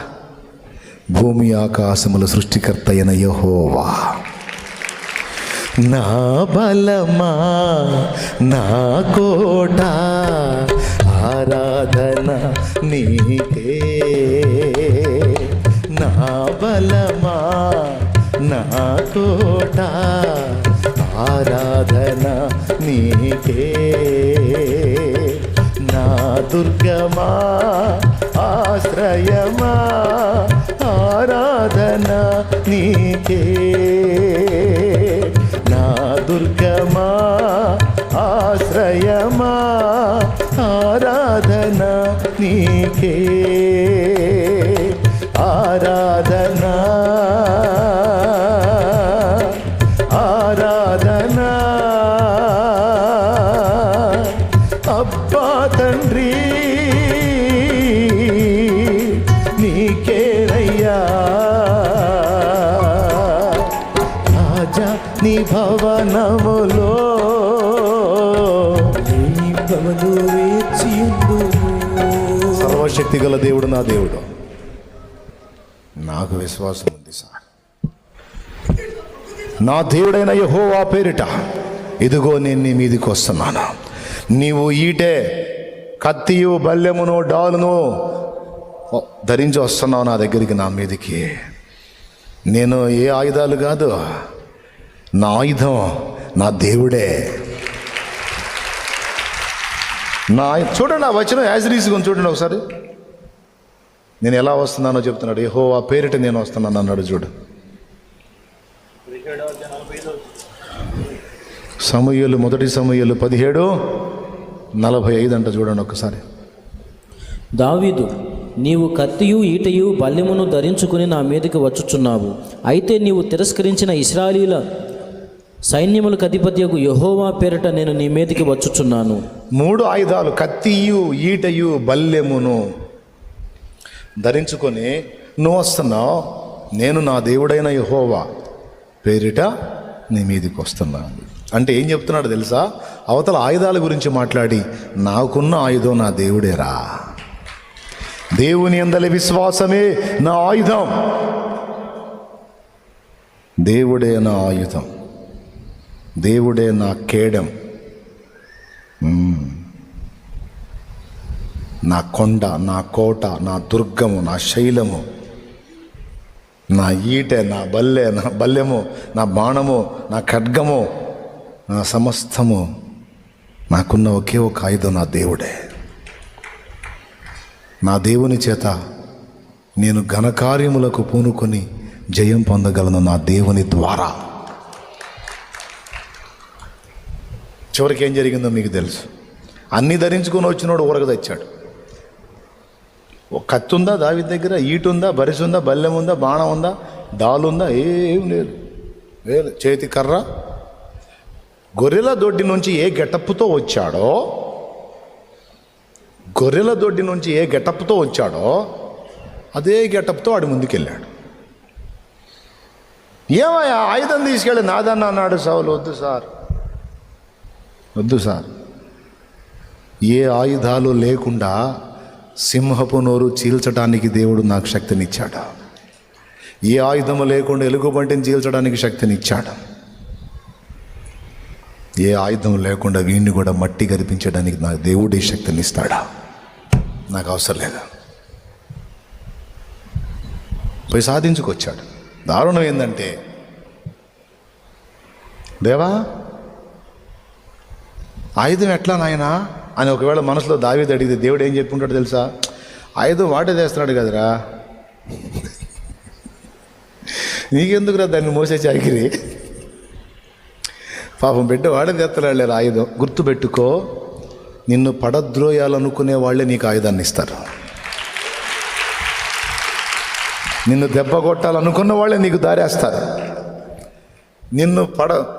భూమి ఆకాశముల సృష్టికర్త అయిన యెహోవా. నా బలమా, నా కోట, ఆరాధన నీకే. నా బలమా, నా కోట, ఆరాధన నీకే నా దుర్గమా ఆశ్రయమా ఆరాధన నీకే నా దుర్గమా ఆశ్రయమా ఆరాధన నీకే ఆరాధన ఆరాధన అబ్బా తండ్రి నీకేనయ్యా రాజా నీ భవనములో సర్వశక్తి గల దేవుడు నా దేవుడు. నాకు విశ్వాసం ఉంది సార్. నా దేవుడైన యెహోవా పేరిట ఇదిగో నేను నీ మీదికి వస్తున్నాను. నీవు ఈటే కత్తియు బల్లెమును డాలును ధరించి వస్తున్నావు నా దగ్గరికి, నా మీదికి. నేను ఏ ఆయుధాలు కాదు, నా ఆయుధం నా దేవుడే. చూడండి ఆ వచనం యాజ్రీస్గా చూడండి ఒకసారి. నేను ఎలా వస్తున్నానో చెప్తున్నాడు. యెహోవా పేరిట నేను వస్తున్నాను అన్నాడు. చూడు సమూయేలు, మొదటి సమూయేలు 17:45 అంట. చూడండి ఒకసారి. దావీదు, నీవు కత్తియు ఈటయు బల్లెమును ధరించుకుని నా మీదకి వచ్చుచున్నావు. అయితే నీవు తిరస్కరించిన ఇశ్రాయేలీయుల సైన్యములకు అధిపతియగు యెహోవా పేరిట నేను నీ మీదకి వచ్చుచున్నాను. 3 ఆయుధాలు, కత్తియు ఈటయు బల్లెమును ధరించుకొని నువ్వు వస్తున్నావు. నేను నా దేవుడైన యెహోవా పేరిట నీ మీదకి వస్తున్నాను అంటే ఏం చెప్తున్నాడు తెలుసా? అవతల ఆయుధాల గురించి మాట్లాడి, నాకున్న ఆయుధం నా దేవుడేరా. దేవుని యందలి విశ్వాసమే నా ఆయుధం. దేవుడే నా ఆయుధం, దేవుడే నా కేడం, నా కొండ, నా కోట, నా దుర్గము, నా శైలము, నా ఈటె, నా బల్లెము, నా బాణము, నా ఖడ్గము, నా సమస్తము. నాకున్న ఒకే ఒక ఆయుధం నా దేవుడే. నా దేవుని చేత నేను ఘనకార్యములకు పూనుకొని జయం పొందగలను నా దేవుని ద్వారా. చివరికి ఏం జరిగిందో మీకు తెలుసు. అన్నీ ధరించుకొని వచ్చినోడు ఊరక తెచ్చాడు. ఒక కత్తి ఉందా దావీదు దగ్గర? ఈటు ఉందా? బరిసు ఉందా? బల్లెం ఉందా? బాణం ఉందా? డాలు ఉందా? ఏం లేదు. చేతి కర్ర. గొర్రెల దొడ్డి నుంచి ఏ గెటప్పుతో వచ్చాడో, గొర్రెల దొడ్డి నుంచి ఏ గెటప్తో వచ్చాడో అదే గెటప్తో వాడి ముందుకెళ్ళాడు. ఏమయ్యా ఆయుధం తీసుకెళ్ళి నాదన్న అన్నాడు సౌలు. వద్దు సార్, వద్దు సార్. ఏ ఆయుధాలు లేకుండా సింహపు నోరు చీల్చడానికి దేవుడు నాకు శక్తినిచ్చాడు. ఏ ఆయుధము లేకుండా ఎలుగుబంటిని చీల్చడానికి శక్తినిచ్చాడు. ఏ ఆయుధం లేకుండా వీడిని కూడా మట్టి కనిపించడానికి నాకు దేవుడే శక్తిని ఇస్తాడా? నాకు అవసరం లేదు. పోయి సాధించుకొచ్చాడు. దారుణం ఏంటంటే, దేవా ఆయుధం ఎట్లా నాయనా అని ఒకవేళ మనసులో దావీదు అడిగితే దేవుడు ఏం చెప్పుకుంటాడు తెలుసా? ఆయుధం వాడే తెస్తున్నాడు కదరా, నీకెందుకురా దాన్ని మోసే చాకిరి? పాపం బిడ్డ వాడే తెస్తున్నాడు ఆయుధం. గుర్తుపెట్టుకో, నిన్ను పడద్రోయాలనుకునే వాళ్ళే నీకు ఆయుధాన్ని ఇస్తారు. నిన్ను దెబ్బ కొట్టాలనుకున్న వాళ్ళే నీకు దారేస్తారు. నిన్ను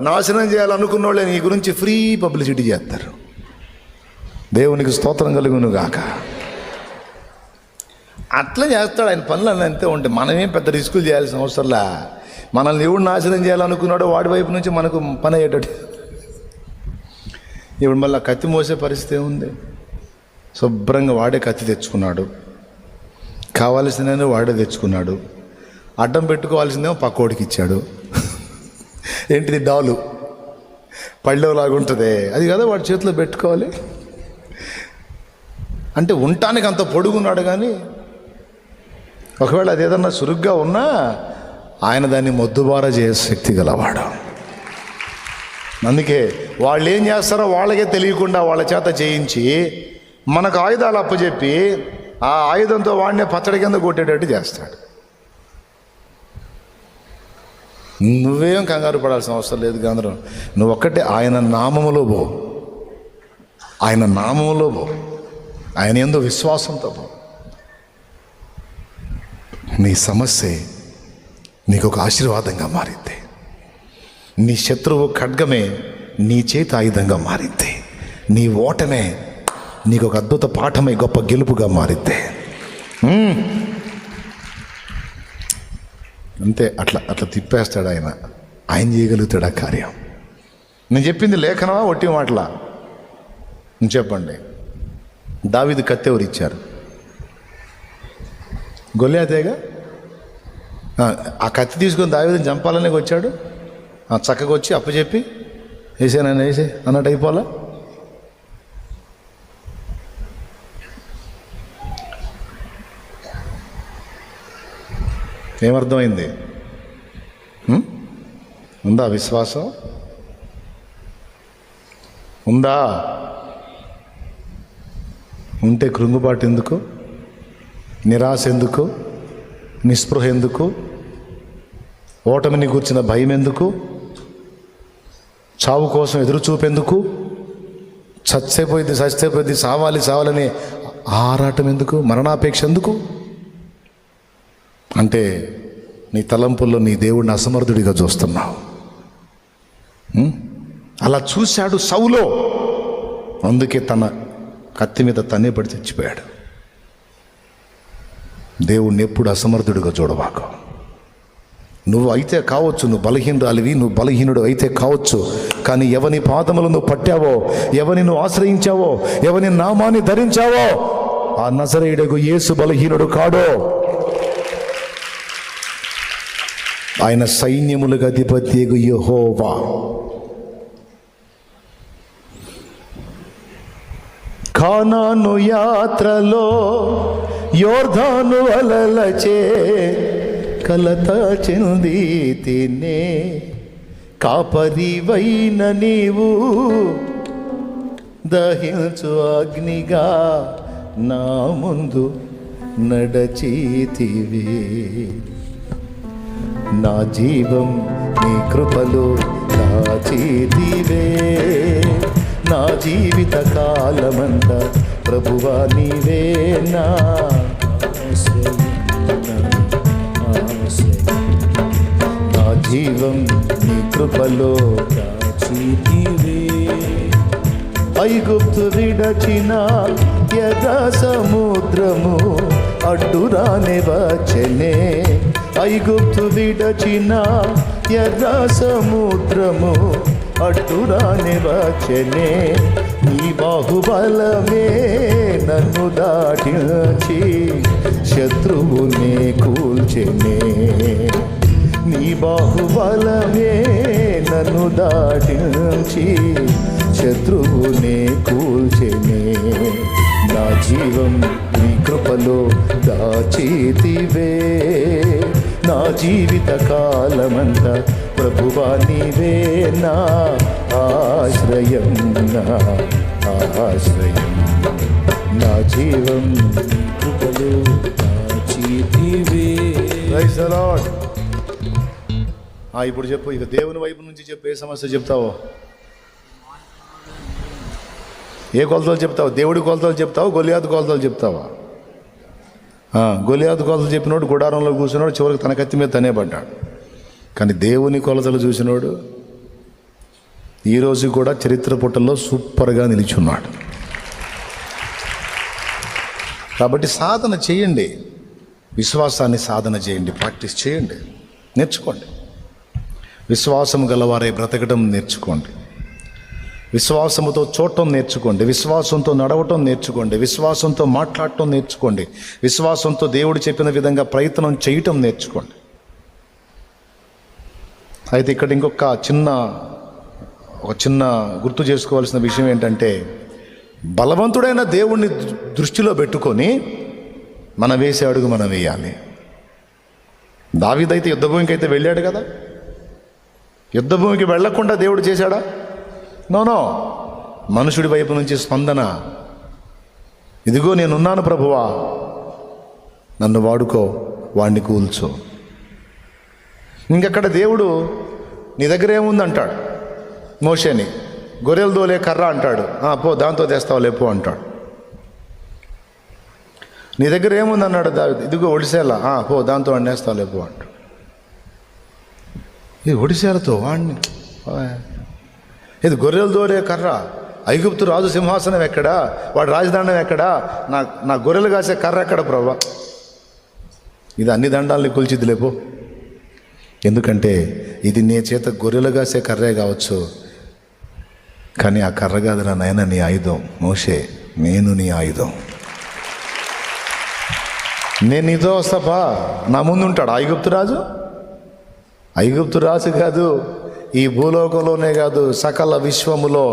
నాశనం చేయాలనుకున్న వాళ్ళే నీ గురించి ఫ్రీ పబ్లిసిటీ చేస్తారు. దేవునికి స్తోత్రం కలుగును గాక. అట్లా చేస్తాడు ఆయన పనులు. అంతే ఉంటాయి. మనమేం పెద్ద రిస్కులు చేయాల్సిన అవసరంలా. మనల్ని ఎవడు నాశనం చేయాలనుకున్నాడో వాడి వైపు నుంచి మనకు పని అయ్యేటట్టు. ఇప్పుడు మళ్ళీ కత్తి మోసే పరిస్థితి ఏముంది? శుభ్రంగా వాడే కత్తి తెచ్చుకున్నాడు. కావాల్సిందే వాడే తెచ్చుకున్నాడు. అడ్డం పెట్టుకోవాల్సిందేమో పక్కోడికి ఇచ్చాడు. ఏంటిది? డాలు పళ్ళెలాగుంటుంది అది కదా వాడి చేతిలో పెట్టుకోవాలి. అంటే ఉండటానికి అంత పొడుగున్నాడు. కానీ ఒకవేళ అది ఏదన్నా సురుగ్గా ఉన్నా ఆయన దాన్ని మొద్దుబార చేసే శక్తి గలవాడు. అందుకే వాళ్ళు ఏం చేస్తారో వాళ్ళకే తెలియకుండా వాళ్ళ చేత చేయించి మనకు ఆయుధాలు అప్పచెప్పి ఆ ఆయుధంతో వాడినే పచ్చడి కింద కొట్టేటట్టు చేస్తాడు. నువ్వేం కంగారు పడాల్సిన అవసరం లేదు. గంధరం నువ్వు ఒక్కటే ఆయన నామములో పో, ఆయన నామములో పో, ఆయన యందు విశ్వాసంతో పో. నీ సమస్య నీకు ఒక ఆశీర్వాదంగా మారింది. నీ శత్రువు ఖడ్గమే నీ చేతి ఆయుధంగా మారింది. నీ ఓటమే నీకు ఒక అద్భుత పాఠమై గొప్ప గెలుపుగా మారింది. అంతే, అట్లా అట్లా తిప్పేస్తాడు ఆయన. ఆయన చేయగలుగుతాడు ఆ కార్యం. నేను చెప్పింది లేఖనమా ఒట్టి మాటలా? చెప్పండి. దావీదు కత్తి ఎవరు ఇచ్చారు? గొల్యాతేగా. ఆ కత్తి తీసుకొని దావీదుని చంపాలని వచ్చాడు. చక్కగా వచ్చి అప్పచెప్పి వేసేనని వేసే అన్నట్టు అయిపోలా. ఏమర్థమైంది? ఉందా విశ్వాసం? ఉందా? ఉంటే కృంగుబాటు ఎందుకు? నిరాశ ఎందుకు? నిస్పృహ ఎందుకు? ఓటమిని కూర్చిన భయం ఎందుకు? చావు కోసం ఎదురు చూపెందుకు? చచ్చేపోయింది సావాలని ఆరాటం ఎందుకు? మరణాపేక్ష ఎందుకు? అంటే నీ తలంపుల్లో నీ దేవుడిని అసమర్థుడిగా చూస్తున్నావు. అలా చూశాడు సౌలో. అందుకే తన కత్తి మీద తన్నే పడి చచ్చిపోయాడు. దేవుణ్ణి ఎప్పుడు అసమర్థుడిగా చూడవాకు. నువ్వు అయితే కావచ్చు, నువ్వు బలహీనురాలివి, నువ్వు బలహీనుడు అయితే కావచ్చు, కానీ ఎవని పాదములు నువ్వు పట్టావో, ఎవని నువ్వు ఆశ్రయించావో, ఎవని నామాన్ని ధరించావో, ఆ నజరేయుడగు యేసు బలహీనుడు కాడో. ఆయన సైన్యములకు అధిపత్యగు యెహోవా. కానాను యాత్రలో యోర్దాను అలలచే కలత చెంది తినే కాపరివైన నీవు దహించు అగ్నిగా నా ముందు నడచితివే. నా జీవం నీ కృపలో దాచితివే. నా జీవిత కాలమంతా ప్రభువా నీవే నా జీవం నీ కృపలో దాచితివే. ఐగుప్తు విడచిన ఎర్ర సముద్రము అడ్డురానే వచ్చెనే. ఐగుప్తు విడచిన ఎర్ర సముద్రము అడ్డురానే వచ్చెనే. నీ బాహుబలమే నన్ను దాటించి శత్రువునే కూల్చెనే. నీ బాహుబలమే నన్ను దాటించి శత్రువునే కూల్చెనే. నా జీవం నీ కృపలో దాచితివే. నా జీవిత కాలమంతా ప్రభువా నీవే నా ఆశ్రయం, నా ఆశ్రయం. నా జీవం కృపలో దాచితివే. Praise the lord. ఇప్పుడు చెప్పు, ఇక దేవుని వైపు నుంచి చెప్పు. ఏ సమస్య చెప్తావో, ఏ కొలతలు చెప్తావు? దేవుడి కొలతలు చెప్తావు, గొలియాతు కొలతలు చెప్తావా? గొలియాతు కొలతలు చెప్పినోడు గుడారంలో కూర్చున్నాడు, చివరికి తన కత్తి మీద తనే పడ్డాడు. కానీ దేవుని కొలతలు చూసినోడు ఈరోజు కూడా చరిత్ర పుటల్లో సూపర్గా నిలిచున్నాడు. కాబట్టి సాధన చేయండి, విశ్వాసాన్ని సాధన చేయండి, ప్రాక్టీస్ చేయండి, నేర్చుకోండి. విశ్వాసం గలవారే బ్రతకడం నేర్చుకోండి. విశ్వాసముతో చూడటం నేర్చుకోండి. విశ్వాసంతో నడవటం నేర్చుకోండి. విశ్వాసంతో మాట్లాడటం నేర్చుకోండి. విశ్వాసంతో దేవుడు చెప్పిన విధంగా ప్రయత్నం చేయటం నేర్చుకోండి. అయితే ఇక్కడ ఇంకొక చిన్న గుర్తు చేసుకోవాల్సిన విషయం ఏంటంటే, బలవంతుడైన దేవుణ్ణి దృష్టిలో పెట్టుకొని మనం వేసే అడుగు మనం వేయాలి. దావీదైతే యుద్ధభూమికి అయితే వెళ్ళాడు కదా. యుద్ధభూమికి వెళ్లకుండా దేవుడు చేశాడా? నో, మనుషుడి వైపు నుంచి స్పందన. ఇదిగో నేనున్నాను ప్రభువా, నన్ను వాడుకో, వాడిని కూల్చో. ఇంకక్కడ దేవుడు నీ దగ్గర ఏముంది అంటాడు మోషేని. గొర్రెలు దోలే కర్ర అంటాడు. పో, దాంతో తెస్తావు లేపో అంటాడు. నీ దగ్గర ఏముంది అన్నాడు దావీదు. ఇదిగో ఒడిసేలా, పో, దాంతో వండేస్తావు లేపో అంటాడు. ఇది ఒడిసేలతో వాడిని, ఇది గొర్రెలు దోలే కర్ర. ఐగుప్తు రాజు సింహాసనం ఎక్కడా, వాడు రాజదండం ఎక్కడా, నా గొర్రెలు కాసే కర్ర ఎక్కడ ప్రభా? ఇది అన్ని దండాలని కూల్చిద్ది లేపో. ఎందుకంటే ఇది నీ చేత గొర్రెలు కాసే కర్రే కావచ్చు, కానీ ఆ కర్ర కాదురా నాయన నీ ఆయుధం. మోషే, నేను నీ ఆయుధం, నేను నీతో వస్తాపా. నా ముందు ఉంటాడు ఐగుప్తు రాజు కాదు, ఈ భూలోకంలోనే కాదు, సకల విశ్వములో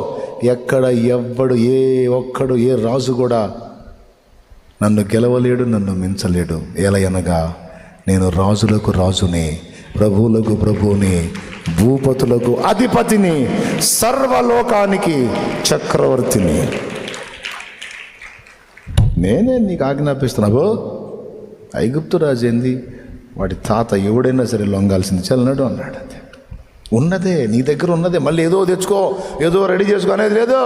ఎక్కడ ఎవ్వడు, ఏ ఒక్కడు, ఏ రాజు కూడా నన్ను గెలవలేడు, నన్ను మించలేడు. ఎలయనగా నేను రాజులకు రాజుని, ప్రభువులకు ప్రభువుని, భూపతులకు అధిపతిని, సర్వలోకానికి చక్రవర్తిని. నేనే నీకు ఆజ్ఞాపిస్తున్నావు. ఐగుప్తు రాజు ఏంది, వాడి తాత ఎవడైనా సరే లొంగాల్సింది చల్లనడు అన్నాడు. అంతే, ఉన్నదే నీ దగ్గర ఉన్నదే, మళ్ళీ ఏదో తెచ్చుకో, ఏదో రెడీ చేసుకో అనేది లేదు.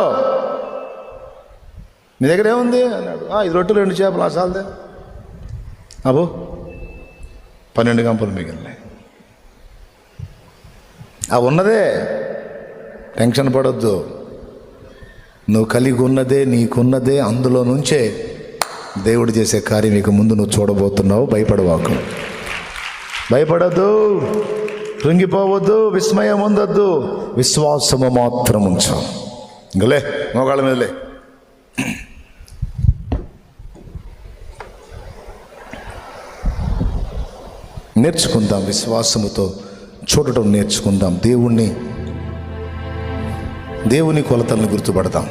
నీ దగ్గర ఏముంది అన్నాడు. 5 రొట్టెలు 2 చేపలు, చాలదే అబో, 12 గంపలు మిగిలినాయి. ఉన్నదే, టెన్షన్ పడొద్దు. నువ్వు కలిగి ఉన్నదే, నీకున్నదే, అందులో నుంచే దేవుడు చేసే కార్యం ఇక ముందు నువ్వు చూడబోతున్నావు. భయపడద్దు, కృంగిపోవద్దు, విస్మయం ఉండొద్దు, విశ్వాసము మాత్రం ఉంచు. ఇంకలే మోకాళ్ళ మీదలే. నేర్చుకుందాం, విశ్వాసముతో చూడటం నేర్చుకుందాం. దేవుని కొలతలను గుర్తుపడతాం.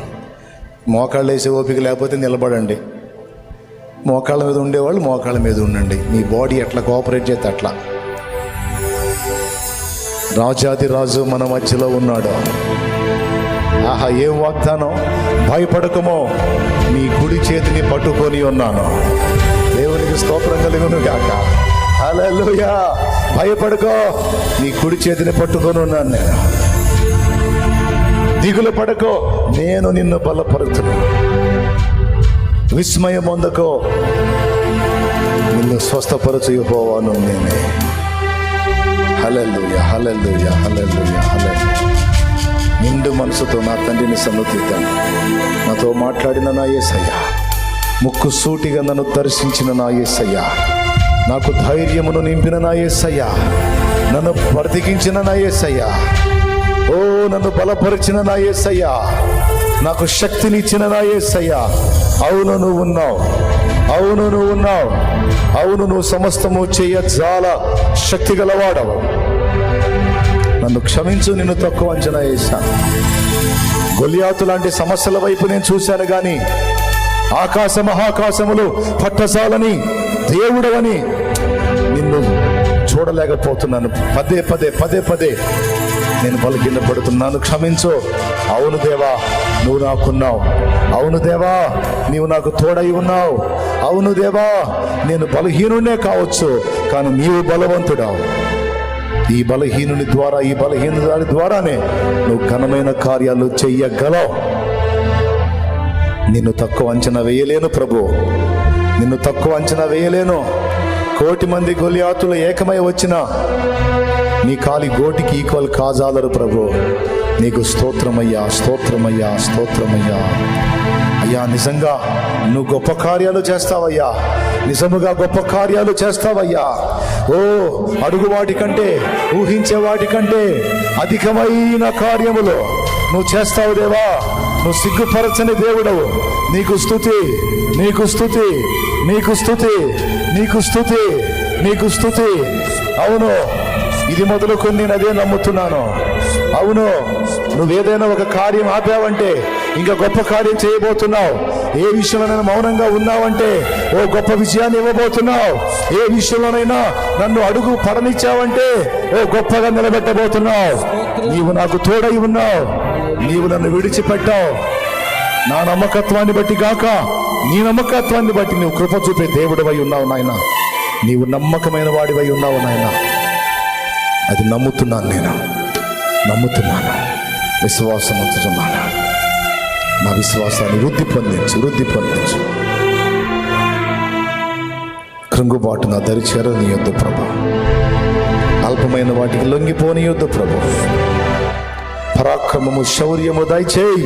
మోకాళ్ళు వేసే ఓపిక లేకపోతే నిలబడండి. మోకాళ్ళ మీద ఉండేవాళ్ళు మోకాళ్ళ మీద ఉండండి. మీ బాడీ ఎట్లా కోఆపరేట్ చేస్తే అట్లా. రాజాది రాజు మన మధ్యలో ఉన్నాడు. ఆహా, ఏం వాగ్దానం! భయపడకమో, నీ కుడి చేతిని పట్టుకొని ఉన్నాను. దేవునికి స్తోత్రం కలుగును గాక. హల్లెలూయా. భయపడకో, నీ కుడి చేతిని పట్టుకొని ఉన్నాను నేను. దిగులు పడకో, నేను నిన్ను బలపరుతును. విస్మయం పొందకో, నిన్ను స్వస్థపరచు యెహోవాను నేనే. హల్లెలూయా, హల్లెలూయా, హల్లెలూయా, హల్లెలూయా. నిండు మనసుతో నా తండ్రిని సన్నుతిద్దాం. నాతో మాట్లాడిన నా యేసయ్యా, ముక్కు సూటిగా నన్ను దర్శించిన నా యేసయ్యా, నాకు ధైర్యమును నింపిన నా యేసయ్యా, నన్ను బ్రతికించిన నా యేసయ్యా, ఓ నన్ను బలపరిచిన నా యేసయ్యా, నాకు శక్తినిచ్చిన నా యేసయ్యా. అవును నువ్వు ఉన్నావు, అవును నువ్వు ఉన్నావు, అవును నువ్వు సమస్తము చేయజాల శక్తి గలవాడవు. నన్ను క్షమించు, నిన్ను తక్కువ అంచనా వేశాను. గొలియాతు లాంటి సమస్యల వైపు నేను చూశాను, కానీ ఆకాశ మహాకాశములు పట్టజాలని దేవుడవని నిన్ను చూడలేకపోతున్నాను. పదే పదే నేను బలహీనపడుతున్నాను. క్షమించు. అవును దేవా, నువ్వు నాకున్నావు. అవును దేవా, నీవు నాకు తోడై ఉన్నావు. అవును దేవా, నేను బలహీనుడే కావచ్చు, కానీ నీవు బలవంతుడావు. ఈ బలహీనుని ద్వారా, ఈ బలహీనుడి ద్వారానే నువ్వు ఘనమైన కార్యాలు చెయ్యగలవు. నిన్ను తక్కువ అంచనా వేయలేను ప్రభు, నిన్ను తక్కువ అంచనా వేయలేను. 1,000,000 మంది గొలియాతులు ఏకమై వచ్చిన నీ కాలి గోటికి ఈక్వల్ కాజాలరు ప్రభు. నీకు స్తోత్రమయ్యా, స్తోత్రమయ్యా, స్తోత్రమయ్యా. అయ్యా, నిజంగా నువ్వు గొప్ప కార్యాలు చేస్తావయ్యా, నిజముగా గొప్ప కార్యాలు చేస్తావయ్యా. ఓ, అడుగు వాటి కంటే, ఊహించే వాటి కంటే అధికమైన కార్యములు నువ్వు చేస్తావు దేవా. నువ్వు సిగ్గుపరచని దేవుడవు. నీకు స్తుతి, నీకు స్తుతి, నీకు స్తుతి, నీకు స్తుతి, నీకు స్తుతి. అవును, ఇది మొదలుకొని నేను అదే నమ్ముతున్నాను. అవును, నువ్వేదైనా ఒక కార్యం ఆపావంటే ఇంకా గొప్ప కార్యం చేయబోతున్నావు. ఏ విషయంలోనైనా మౌనంగా ఉన్నావంటే ఓ గొప్ప విజయాన్ని ఇవ్వబోతున్నావు. ఏ విషయంలోనైనా నన్ను అడుగు పడనిచ్చావంటే ఓ గొప్పగా నిలబెట్టబోతున్నావు. నీవు నాకు తోడై ఉన్నావు. నీవు నన్ను విడిచిపెట్టావు. నా నమ్మకత్వాన్ని బట్టి కాక నీ నమ్మకత్వాన్ని బట్టి నువ్వు కృప చూపే దేవుడివై ఉన్నావు నాయన. నీవు నమ్మకమైన వాడివై ఉన్నావు నాయన. అది నమ్ముతున్నాను, నేను నమ్ముతున్నాను, విశ్వాసం ఉంచుతున్నాను. నా విశ్వాసాన్ని వృద్ధి పొందించు. కృంగుబాటు నా దరి చేరనీయొద్దు ప్రభు. అల్పమైన వాటికి లొంగిపోనీయొద్దు ప్రభు. పరాక్రమము శౌర్యము దయచేయి,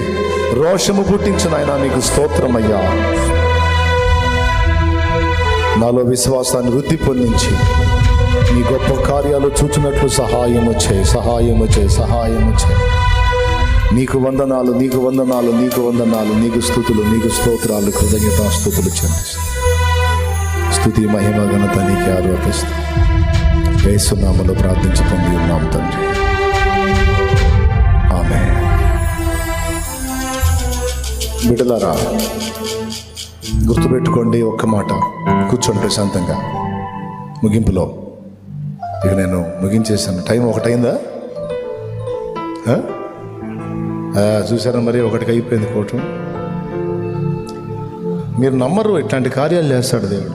రోషము పుట్టించు నాయన. నీకు స్తోత్రమయ్యా. నాలో విశ్వాసాన్ని వృద్ధి పొందించి నీ గొప్ప కార్యాలు చూచినట్లు సహాయము చేయి. నీకు వందనాలు, నీకు స్తుతులు, నీకు స్తోత్రాలు, కృతజ్ఞతాస్తుతులు చెల్లిస్తాను. స్తుతి మహిమ ఘనత నీకే ఆరోపిస్తూ యేసు నామములో ప్రార్థించి పొంది ఉన్నాం తండ్రి. ఆమేన్. బిడ్డలారా, గుర్తుపెట్టుకోండి ఒక్క మాట. కూర్చోండి ప్రశాంతంగా. ముగింపులో ఇక నేను ముగించేసాను. టైం 1 అయిందా? చూసారా మరి, 1కి అయిపోయింది కోటం. మీరు నమ్మరు, ఇట్లాంటి కార్యాలు చేస్తాడు దేవుడు.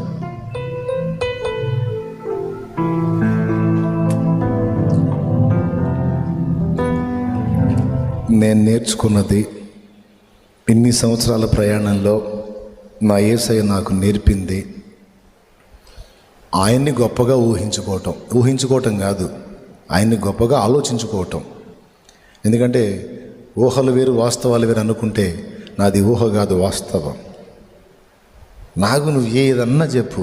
నేను నేర్చుకున్నది ఇన్ని సంవత్సరాల ప్రయాణంలో నా యేసయ్య నాకు నేర్పింది, ఆయన్ని గొప్పగా ఊహించుకోవటం కాదు, ఆయన్ని గొప్పగా ఆలోచించుకోవటం. ఎందుకంటే ఊహలు వేరు వాస్తవాలు వేరు అనుకుంటే నాది ఊహ కాదు, వాస్తవం. నాకు నువ్వు ఏదన్నా చెప్పు,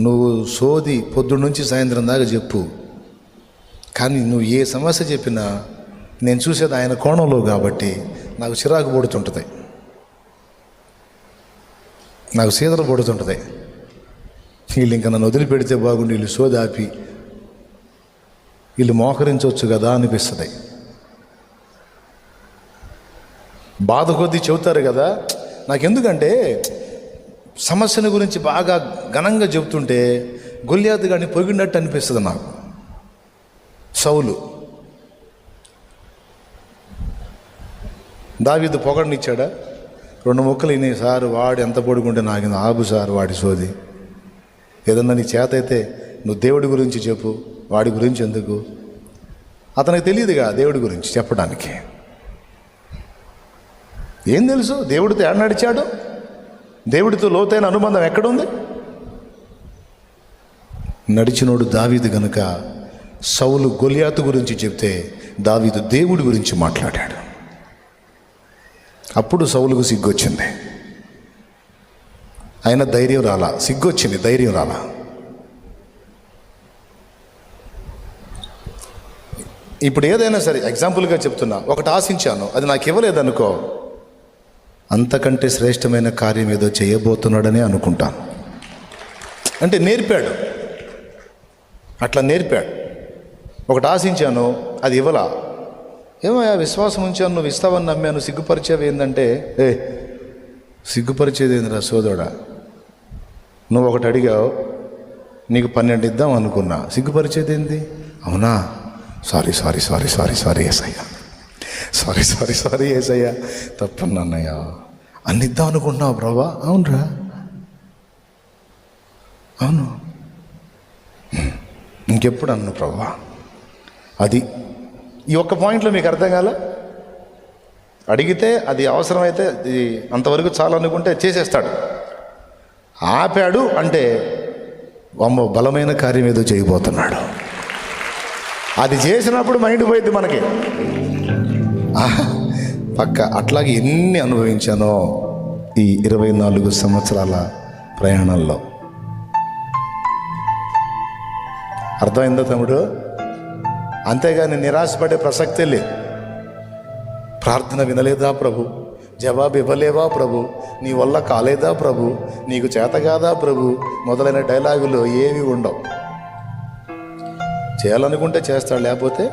నువ్వు సోది పొద్దున్న నుంచి సాయంత్రం దాకా చెప్పు, కానీ నువ్వు ఏ సమస్య చెప్పినా నేను చూసేది ఆయన కోణంలో కాబట్టి నాకు చిరాకు పడుతుంటుంది, నాకు సీదర పడుతుంటుంది. వీళ్ళు ఇంకా నన్ను వదిలిపెడితే బాగుండి, వీళ్ళు సోదాపి వీళ్ళు మోకరించవచ్చు కదా అనిపిస్తుంది. బాధ కొద్దీ చెబుతారు కదా. నాకెందుకంటే సమస్యల గురించి బాగా ఘనంగా చెబుతుంటే గొల్యాతు గాని పొగిడినట్టు అనిపిస్తుంది నాకు. సౌలు దావీదు పొగడనిచ్చాడా? 2 ముక్కలు విని, సార్ వాడు ఎంత పొడుగుంటే నాకు ఆగు సార్ వాడి సోది. ఏదన్నా నీ చేత అయితే నువ్వు దేవుడి గురించి చెప్పు, వాడి గురించి ఎందుకు? అతనికి తెలియదుగా దేవుడి గురించి చెప్పడానికి. ఏం తెలుసు దేవుడితో ఏడ నడిచాడు? దేవుడితో లోతైన అనుబంధం ఎక్కడుంది? నడిచినోడు దావీదు గనుక సౌలు గొల్యాతు గురించి చెప్తే దావీదు దేవుడి గురించి మాట్లాడాడు. అప్పుడు సౌలుకు సిగ్గొచ్చింది. ఆయన ధైర్యం రాలా, సిగ్గొచ్చింది, ధైర్యం రాలా. ఇప్పుడు ఏదైనా సరే ఎగ్జాంపుల్గా చెప్తున్నా, ఒకటి ఆశించాను, అది నాకు ఇవ్వలేదనుకో, అంతకంటే శ్రేష్టమైన కార్యం ఏదో చేయబోతున్నాడని అనుకుంటాను. అంటే నేర్పాడు, అట్లా నేర్పాడు. ఒకటి ఆశించాను, అది ఇవ్వలా. ఏమయ్యా విశ్వాసం ఉంచాను, నువ్వు ఇస్తావని నమ్మాను, సిగ్గుపరిచేవి ఏంటంటే, సిగ్గుపరిచేది ఏందిరా సోదోడా, నువ్వు ఒకటి అడిగావు, నీకు 12 ఇద్దాం అనుకున్నా, సిగ్గుపరిచేది ఏంది? అవునా, సారీ ఏసయ్యా, సారీ ఏసయ్యా, తప్పన్నయ్యా, అన్ని ఇద్దాం అనుకుంటున్నావు బ్రవా? అవునరా, అవును, ఇంకెప్పుడు అన్ను ప్రభా. అది ఈ ఒక్క పాయింట్లో మీకు అర్థం కాలే? అడిగితే అది అవసరమైతే అంతవరకు చాలు అనుకుంటే చేసేస్తాడు. ఆపాడు అంటే అమ్మో బలమైన కార్యం ఏదో చేయబోతున్నాడు. అది చేసినప్పుడు మైండ్ పోయింది మనకి. పక్క అట్లాగే ఎన్ని అనుభవించానో ఈ 24 సంవత్సరాల ప్రయాణంలో. అర్థమైందా తమ్ముడు? అంతేగాని నిరాశపడే ప్రసక్తే లేదు. ప్రార్థన వినలేదా ప్రభు, జవాబు ఇవ్వలేవా ప్రభు, నీ వల్ల కాలేదా ప్రభు, నీకు చేత కాదా ప్రభు మొదలైన డైలాగులు ఏవి ఉండవు. చేయాలనుకుంటే చేస్తాడు, లేకపోతే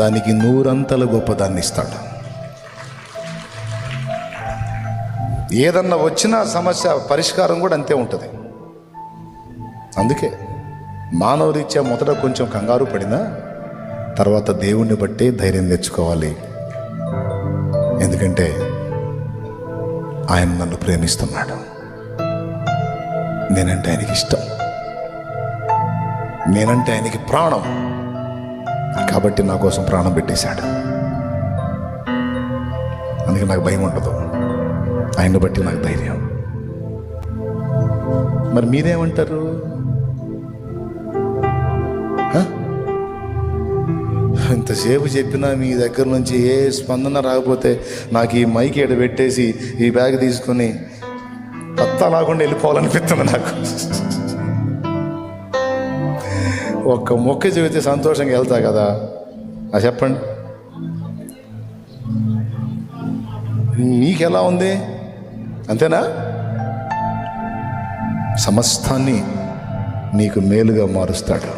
దానికి 100 అంతల గొప్పదాన్ని ఇస్తాడు. ఏదన్నా వచ్చినా సమస్య పరిష్కారం కూడా అంతే ఉంటుంది. అందుకే మానవరీత్యా మొదట కొంచెం కంగారు పడినా తర్వాత దేవుణ్ణి బట్టే ధైర్యం తెచ్చుకోవాలి. ఎందుకంటే ఆయన నన్ను ప్రేమిస్తున్నాడు. నేనంటే ఆయనకి ఇష్టం, నేనంటే ఆయనకి ప్రాణం. కాబట్టి నా కోసం ప్రాణం పెట్టేశాడు. అందుకే నాకు భయం ఉండదు, ఆయన్ని బట్టి నాకు ధైర్యం. మరి మీరేమంటారు? ఇంతసేపు చెప్పినా మీ దగ్గర నుంచి ఏ స్పందన రాకపోతే నాకు ఈ మైక్ ఎడ పెట్టేసి ఈ బ్యాగ్ తీసుకొని పత్తా లాకుండా వెళ్ళిపోవాలనిపిస్తుంది నాకు. ఒక్క మొక్క చెబితే సంతోషంగా వెళ్తా కదా. చెప్పండి, మీకెలా ఉంది? అంతేనా? సమస్తాన్ని నీకు మేలుగా మారుస్తాడు.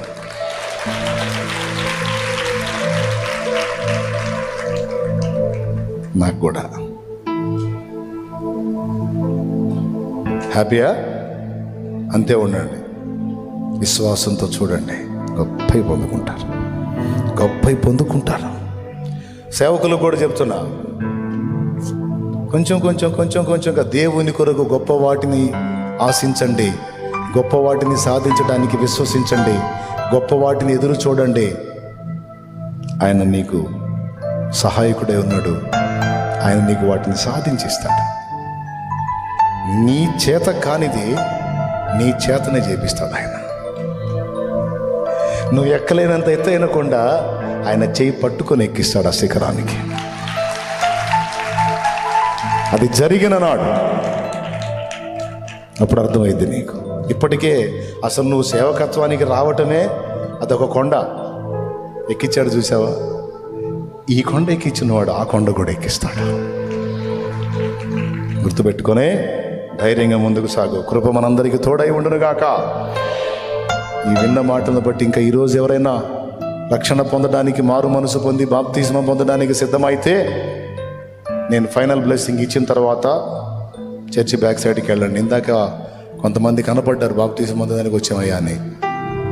నాకు కూడా హ్యాపీయా? అంతే ఉండండి, విశ్వాసంతో చూడండి, గొప్పై పొందుకుంటారు, గొప్పై పొందుకుంటారు. సేవకులు కూడా చెప్తున్నా, కొంచెం కొంచెం కొంచెం కొంచెంగా దేవుని కొరకు గొప్ప వాటిని ఆశించండి, గొప్ప వాటిని సాధించడానికి విశ్వసించండి, గొప్ప వాటిని ఎదురు చూడండి. ఆయన నీకు సహాయకుడై ఉన్నాడు, ఆయన నీకు వాటిని సాధించిస్తాడు. నీ చేత కానిది నీ చేతనే చేపిస్తాడు ఆయన. నువ్వు ఎక్కలేనంత ఎత్తైన కొండ ఆయన చేయి పట్టుకొని ఎక్కిస్తాడు ఆ శిఖరానికి. అది జరిగిన నాడు అప్పుడు అర్థమైంది నీకు. ఇప్పటికే అసలు నువ్వు సేవకత్వానికి రావటమే అదొక కొండ ఎక్కించాడు, చూసావా? ఈ కొండ ఎక్కించినవాడు ఆ కొండ కూడా ఎక్కిస్తాడు. గుర్తుపెట్టుకొని ధైర్యంగా ముందుకు సాగు. కృప మనందరికీ తోడై ఉండునుగాక. ఈ విన్న మాటలను బట్టి ఇంకా ఈరోజు ఎవరైనా రక్షణ పొందడానికి, మారు మనసు పొంది బాప్తిస్మం పొందడానికి సిద్ధమైతే నేను ఫైనల్ బ్లెస్సింగ్ ఇచ్చిన తర్వాత చర్చి బ్యాక్ సైడ్కి వెళ్ళండి. ఇందాక కొంతమంది కనపడ్డారు బాప్తిస్మం పొందడానికి వచ్చామయ్యా అని.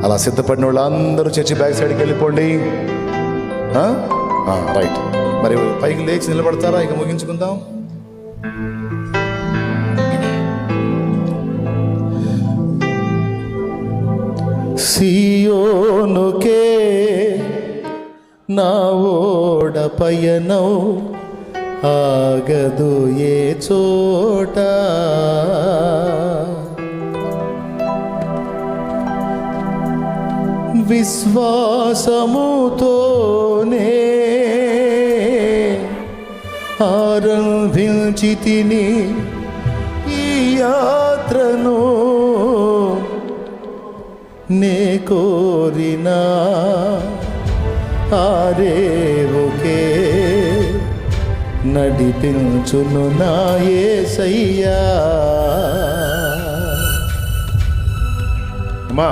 అలా సిద్ధపడిన వాళ్ళందరూ చర్చి బ్యాక్ సైడ్కి వెళ్ళిపోండి. రైట్. మరి పైకి లేచి నిలబడతారా? ఇక ముగించుకుందాం. సియోనుకే నా ఓడ పయనం ఆగదు ఏ చోట, విశ్వాసముతోనే ఆరంభించితిని ఈ యాత్రను, నే కోరిన ఆరేవుకే నడిపించును నా యేసయ్యా. అమ్మా,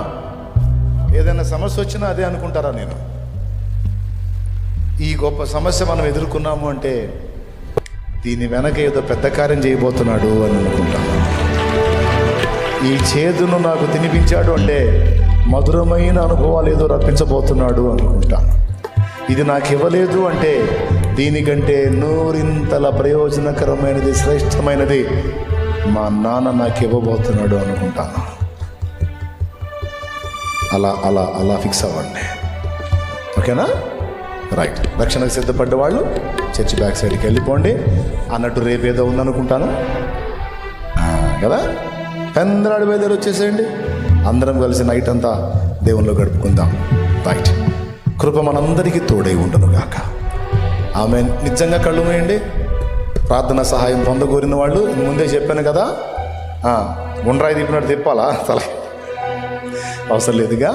ఏదైనా సమస్య వచ్చినా అదే అనుకుంటారా? నేను ఈ గొప్ప సమస్య మనం ఎదుర్కొన్నాము అంటే దీని వెనక ఏదో పెద్ద కార్యం చేయబోతున్నాడు అని అనుకుంటాను. ఈ చేదును నాకు తినిపించాడు అంటే మధురమైన అనుభవాలు ఏదో రప్పించబోతున్నాడు అనుకుంటాను. ఇది నాకు ఇవ్వలేదు అంటే దీనికంటే నూరింతల ప్రయోజనకరమైనది, శ్రేష్టమైనది మా నాన్న నాకు ఇవ్వబోతున్నాడు అనుకుంటాను. అలా అలా అలా ఫిక్స్ అవ్వండి, ఓకేనా? రైట్. రక్షణకు సిద్ధపడ్డ వాళ్ళు చర్చి బ్యాక్ సైడ్కి వెళ్ళిపోండి. అన్నట్టు రేపేదో ఉందనుకుంటాను కదా, పెందరాడు వేదలు వచ్చేసేయండి. అందరం కలిసి నైట్ అంతా దేవునిలో గడుపుకుందాం. రైట్. కృప మనందరికీ తోడై ఉండును గాక. ఆమె నిజంగా కళ్ళు మూయండి. ప్రార్థన సహాయం పొందగోరిన వాళ్ళు ముందే చెప్పాను కదా, గుండ్రాయి తిప్పినట్టు తిప్పాలా? తల అవసరం లేదుగా.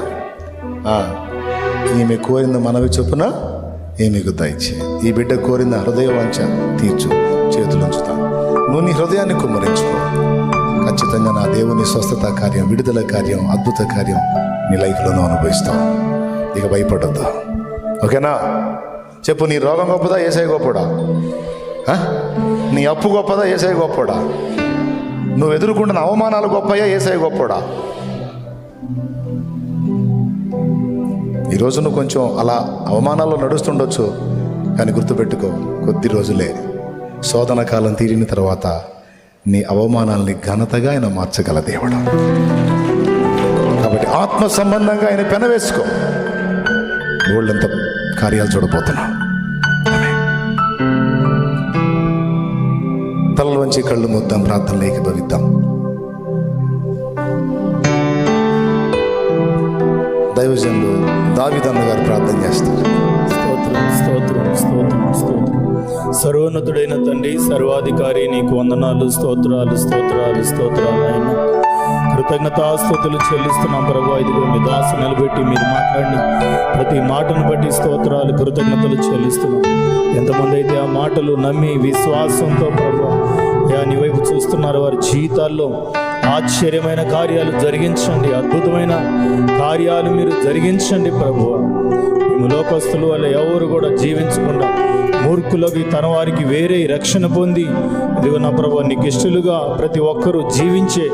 ఈమె కోరింది మనవి చొప్పున ఈమెకు దయచే. ఈ బిడ్డ కోరింది హృదయ వాంఛ తీర్చు. చేతులు ఉంచుతా. నువ్వు నీ హృదయాన్ని కుమ్మరించుకో. ఖచ్చితంగా నా దేవుని స్వస్థత కార్యం, విడుదల కార్యం, అద్భుత కార్యం నీ లైఫ్లోనూ అనుభవిస్తావు. ఇక భయపడొద్దు, ఓకేనా? చెప్పు, నీ రోగం గొప్పదా, యేసయ్య గొప్పడా? నీ అప్పు గొప్పదా, యేసయ్య గొప్పడా? నువ్వు ఎదుర్కొంటున్న అవమానాలు గొప్పయా, యేసయ్య గొప్పడా? ఈరోజు నువ్వు కొంచెం అలా అవమానాల్లో నడుస్తుండొచ్చు, కానీ గుర్తుపెట్టుకో, కొద్ది రోజులే. శోధన కాలం తీరిన తర్వాత నీ అవమానాల్ని ఘనతగా ఆయన మార్చగల దేవుడు. కాబట్టి ఆత్మ సంబంధంగా ఆయన పెనవేసుకో. గోల్డంత కార్యాలు చూడబోతున్నా. తలల వంచి కళ్ళు మూద్దాం, ప్రార్థనలు ఏకీభవిద్దాం. దైవజనులు దావీదన్న గారు ప్రార్థన చేస్తారు. స్తోత్రం స్తోత్రం స్తోత్రం స్తోత్రం. సర్వోన్నతుడైన తండ్రి, సర్వాధికారి, నీకు వందనాలు, స్తోత్రాలు స్తోత్రాలు స్తోత్రాలు. ఆయన కృతజ్ఞతాస్తుతులు చెల్లిస్తున్నాం ప్రభా. ఇదిగో మీ దాసు నిలబెట్టి మీరు మాట్లాడి ప్రతి మాటను బట్టి స్తోత్రాలు కృతజ్ఞతలు చెల్లిస్తున్నాం. ఎంతమంది అయితే ఆ మాటలు నమ్మి విశ్వాసంతో ప్రభా నీ వైపు చూస్తున్నారు, వారి జీవితాల్లో ఆశ్చర్యమైన కార్యాలు జరిగించండి, అద్భుతమైన కార్యాలు మీరు జరిగించండి ప్రభువా. మేము లోకస్తులు వల్ల ఎవరు కూడా జీవించకుండా మూర్ఖులకి తన వారికి వేరే రక్షణ పొంది ఇదిగో నా ప్రభువా నీకు ఇష్టలుగా ప్రతి ఒక్కరూ జీవించే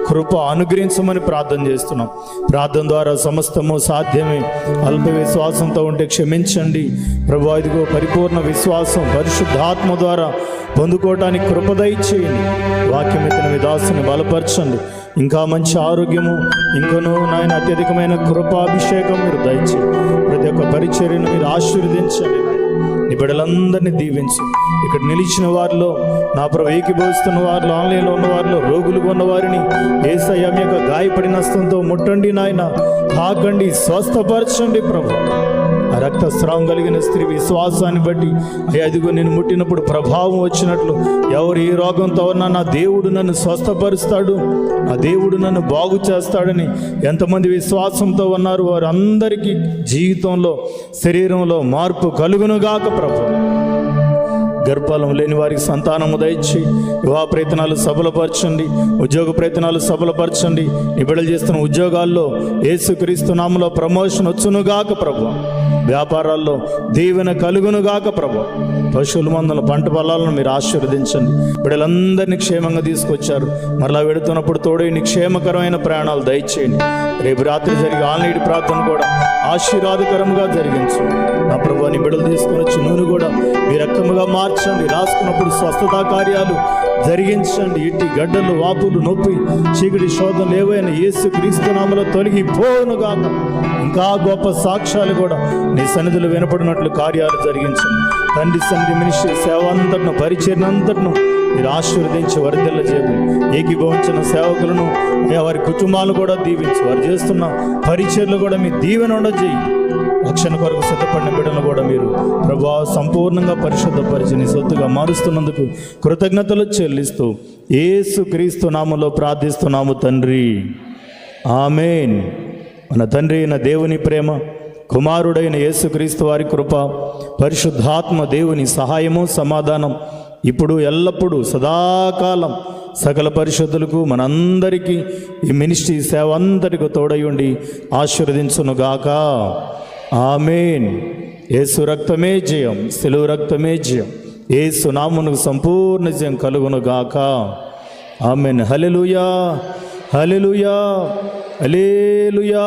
కృప అనుగ్రహించమని ప్రార్థన చేస్తున్నాం. ప్రార్థన ద్వారా సమస్తము సాధ్యమే. అల్ప విశ్వాసంతో ఉంటే క్షమించండి ప్రభువా. ఇదిగో పరిపూర్ణ విశ్వాసం పరిశుద్ధాత్మ ద్వారా పొందుకోవటానికి కృప దయచేయండి. వాక్యం ఎత్తిన మీ దాసుని బలపరచండి. ఇంకా మంచి ఆరోగ్యము, ఇంకనూ నాయన అత్యధికమైన కృపాభిషేకం మీరు దయచేయండి. ప్రతి ఒక్క పరిచర్యను మీరు ఆశీర్వదించండి. నీ బిడ్డలందరినీ దీవించు. ఇక్కడ నిలిచిన వారిలో నా ప్రభు ఏకీభవిస్తున్న వారిలో, ఆన్లైన్లో ఉన్న వారిలో, రోగులుగా ఉన్న వారిని యేసయ్య మీ యొక్క గాయపడిన హస్తంతో ముట్టండి నాయన, తాకండి, స్వస్థపరచండి ప్రభు. ఆ రక్తస్రావం కలిగిన స్త్రీ విశ్వాసాన్ని బట్టి అయ్యా ఇదిగో నేను ముట్టినప్పుడు ప్రభావం వచ్చినట్లు ఎవరు ఏ రోగంతో ఉన్నా నా దేవుడు నన్ను స్వస్థపరుస్తాడు, నా దేవుడు నన్ను బాగు చేస్తాడని ఎంతమంది విశ్వాసంతో ఉన్నారు వారందరికీ జీవితంలో శరీరంలో మార్పు కలుగునుగాక ప్రభు. గర్భఫలం లేని వారికి సంతానము దయచి వివాహ ప్రయత్నాలు సఫలపరచండి, ఉద్యోగ ప్రయత్నాలు సఫలపరచండి. నీ బిడ్డలు చేస్తున్న ఉద్యోగాల్లో యేసుక్రీస్తు నామములో ప్రమోషన్ వచ్చునుగాక ప్రభు. వ్యాపారాల్లో దీవెన కలుగునుగాక ప్రభు. పశువుల మందుల పంట పొలాలను మీరు ఆశీర్వదించండి. బిడ్డలందరినీ క్షేమంగా తీసుకొచ్చారు, మరలా వెళుతున్నప్పుడు తోడే నీ క్షేమకరమైన ప్రయాణాలు దయచేయండి. రేపు రాత్రి జరిగే ఆన్లైన్ ప్రార్థన కూడా ఆశీర్వాదకరంగా జరిగించు నా ప్రభు. నీ బిడ్డలు తీసుకుని వచ్చి నూనె కూడా మీ రక్తముగా మార్చండి. రాసుకున్నప్పుడు స్వస్థతా కార్యాలు జరిగించండి. ఇట్టి గడ్డలు, వాపులు, నొప్పి, చీకటి శోధనలు ఏవైనా యేసుక్రీస్తు నామములో తొలగిపోనుగాక. ఇంకా గొప్ప సాక్ష్యాలు కూడా నీ సన్నిధిలో వినపడినట్లు కార్యాలు జరిగించండి. తండ్రి సన్నిధి మినిస్ట్రీ సేవ అంతటిను, పరిచర్య అంతటిను మీరు ఆశీర్వదించి వర్ధిల్ల చేయదు. ఏకీభవించిన సేవకులను వారి కుటుంబాలు కూడా దీవించి వారు చేస్తున్న పరిచర్లు కూడా మీ దీవెన ఉండజేయి. రక్షణ కొరకు సిద్ధపడిన బిడ్డను కూడా మీరు ప్రభువా సంపూర్ణంగా పరిశుద్ధపరిచి నీ సొత్తుగా మారుస్తున్నందుకు కృతజ్ఞతలు చెల్లిస్తూ యేసుక్రీస్తు నామములో ప్రార్థిస్తున్నాము తండ్రి, ఆమేన్. మన తండ్రి అయిన దేవుని ప్రేమ, కుమారుడైన యేసుక్రీస్తు వారి కృప, పరిశుద్ధాత్మ దేవుని సహాయము, సమాధానం ఇప్పుడు ఎల్లప్పుడూ సదాకాలం సకల పరిశుద్ధులకు మనందరికీ ఈ మినిస్ట్రీ సేవ అంతటికి తోడయుండి ఆశీర్వదించునుగాక. ఆమేన్. యేసు రక్తమే జయం, సెలువు రక్తమే జయం. యేసు నామమునకు సంపూర్ణ జయం కలుగునుగాక. ఆమేన్. హల్లెలూయా, హల్లెలూయా, హల్లెలూయా.